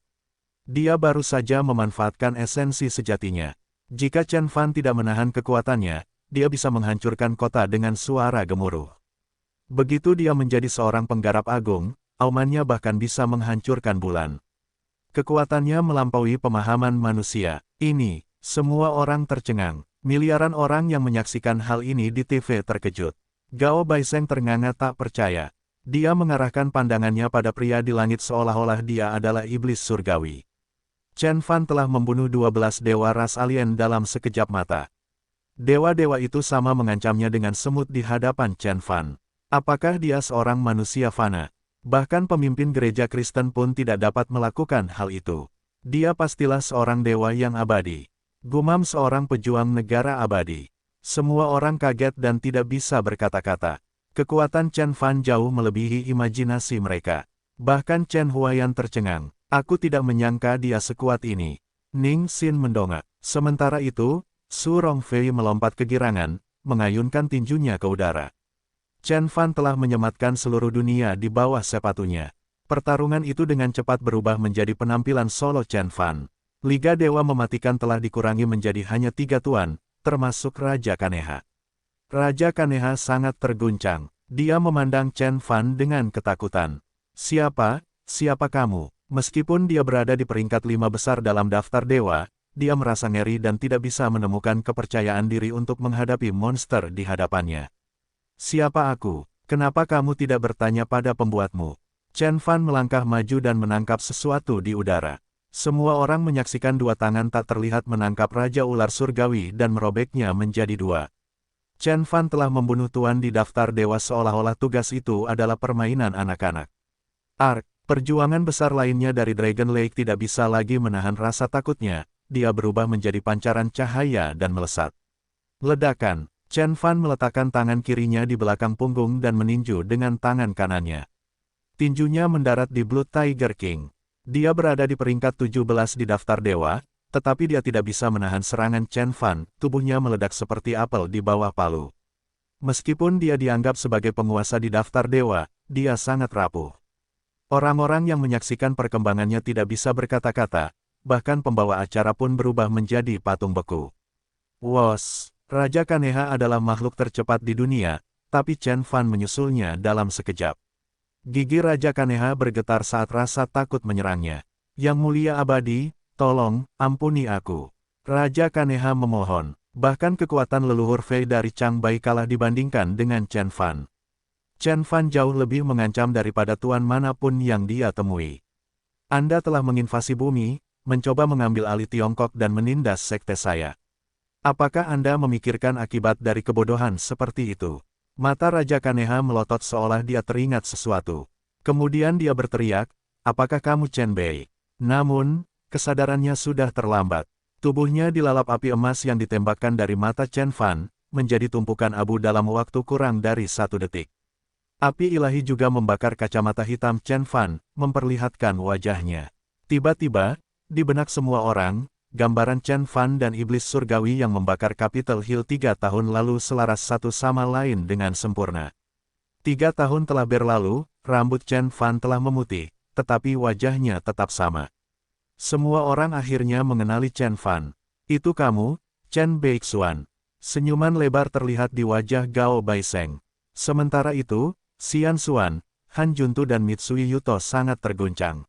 Dia baru saja memanfaatkan esensi sejatinya. Jika Chen Fan tidak menahan kekuatannya, dia bisa menghancurkan kota dengan suara gemuruh. Begitu dia menjadi seorang penggarap agung, aumannya bahkan bisa menghancurkan bulan. Kekuatannya melampaui pemahaman manusia. Ini, semua orang tercengang. Miliaran orang yang menyaksikan hal ini di TV terkejut. Gao Baiseng ternganga tak percaya. Dia mengarahkan pandangannya pada pria di langit seolah-olah dia adalah iblis surgawi. Chen Fan telah membunuh 12 dewa ras alien dalam sekejap mata. Dewa-dewa itu sama mengancamnya dengan semut di hadapan Chen Fan. Apakah dia seorang manusia fana? Bahkan pemimpin gereja Kristen pun tidak dapat melakukan hal itu. Dia pastilah seorang dewa yang abadi. Gumam seorang pejuang negara abadi. Semua orang kaget dan tidak bisa berkata-kata. Kekuatan Chen Fan jauh melebihi imajinasi mereka. Bahkan Chen Huayan tercengang. Aku tidak menyangka dia sekuat ini. Ning Xin mendongak. Sementara itu, Su Rongfei melompat kegirangan, mengayunkan tinjunya ke udara. Chen Fan telah menyematkan seluruh dunia di bawah sepatunya. Pertarungan itu dengan cepat berubah menjadi penampilan solo Chen Fan. Liga Dewa Mematikan telah dikurangi menjadi hanya 3 tuan, termasuk Raja Kaneha. Raja Kaneha sangat terguncang. Dia memandang Chen Fan dengan ketakutan. Siapa kamu? Meskipun dia berada di peringkat 5 besar dalam daftar dewa, dia merasa ngeri dan tidak bisa menemukan kepercayaan diri untuk menghadapi monster di hadapannya. Siapa aku? Kenapa kamu tidak bertanya pada pembuatmu? Chen Fan melangkah maju dan menangkap sesuatu di udara. Semua orang menyaksikan 2 tangan tak terlihat menangkap Raja Ular Surgawi dan merobeknya menjadi 2. Chen Fan telah membunuh tuan di daftar dewa seolah-olah tugas itu adalah permainan anak-anak. Perjuangan besar lainnya dari Dragon Lake tidak bisa lagi menahan rasa takutnya, dia berubah menjadi pancaran cahaya dan melesat. Ledakan, Chen Fan meletakkan tangan kirinya di belakang punggung dan meninju dengan tangan kanannya. Tinjunya mendarat di Blood Tiger King. Dia berada di peringkat 17 di daftar dewa, tetapi dia tidak bisa menahan serangan Chen Fan, tubuhnya meledak seperti apel di bawah palu. Meskipun dia dianggap sebagai penguasa di daftar dewa, dia sangat rapuh. Orang-orang yang menyaksikan perkembangannya tidak bisa berkata-kata, bahkan pembawa acara pun berubah menjadi patung beku. Wos, Raja Kaneha adalah makhluk tercepat di dunia, tapi Chen Fan menyusulnya dalam sekejap. Gigi Raja Kaneha bergetar saat rasa takut menyerangnya. Yang mulia abadi, tolong, ampuni aku. Raja Kaneha memohon. Bahkan kekuatan leluhur Fei dari Chang Bai kalah dibandingkan dengan Chen Fan. Chen Fan jauh lebih mengancam daripada tuan manapun yang dia temui. Anda telah menginvasi bumi, mencoba mengambil alih Tiongkok dan menindas sekte saya. Apakah Anda memikirkan akibat dari kebodohan seperti itu? Mata Raja Kaneha melotot seolah dia teringat sesuatu. Kemudian dia berteriak, apakah kamu Chen Bei? Namun, kesadarannya sudah terlambat. Tubuhnya dilalap api emas yang ditembakkan dari mata Chen Fan, menjadi tumpukan abu dalam waktu kurang dari 1 detik. Api ilahi juga membakar kacamata hitam Chen Fan, memperlihatkan wajahnya. Tiba-tiba, di benak semua orang, gambaran Chen Fan dan iblis surgawi yang membakar Capitol Hill 3 tahun lalu selaras satu sama lain dengan sempurna. 3 tahun telah berlalu, rambut Chen Fan telah memutih, tetapi wajahnya tetap sama. Semua orang akhirnya mengenali Chen Fan. Itu kamu, Chen Beixuan. Senyuman lebar terlihat di wajah Gao Baiseng. Sementara itu, Xian Xuan, Han Juntu dan Mitsui Yuto sangat terguncang.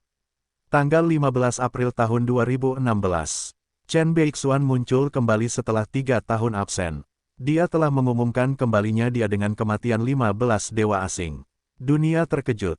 Tanggal 15 April tahun 2016, Chen Beixuan muncul kembali setelah 3 tahun absen. Dia telah mengumumkan kembalinya dia dengan kematian 15 dewa asing. Dunia terkejut.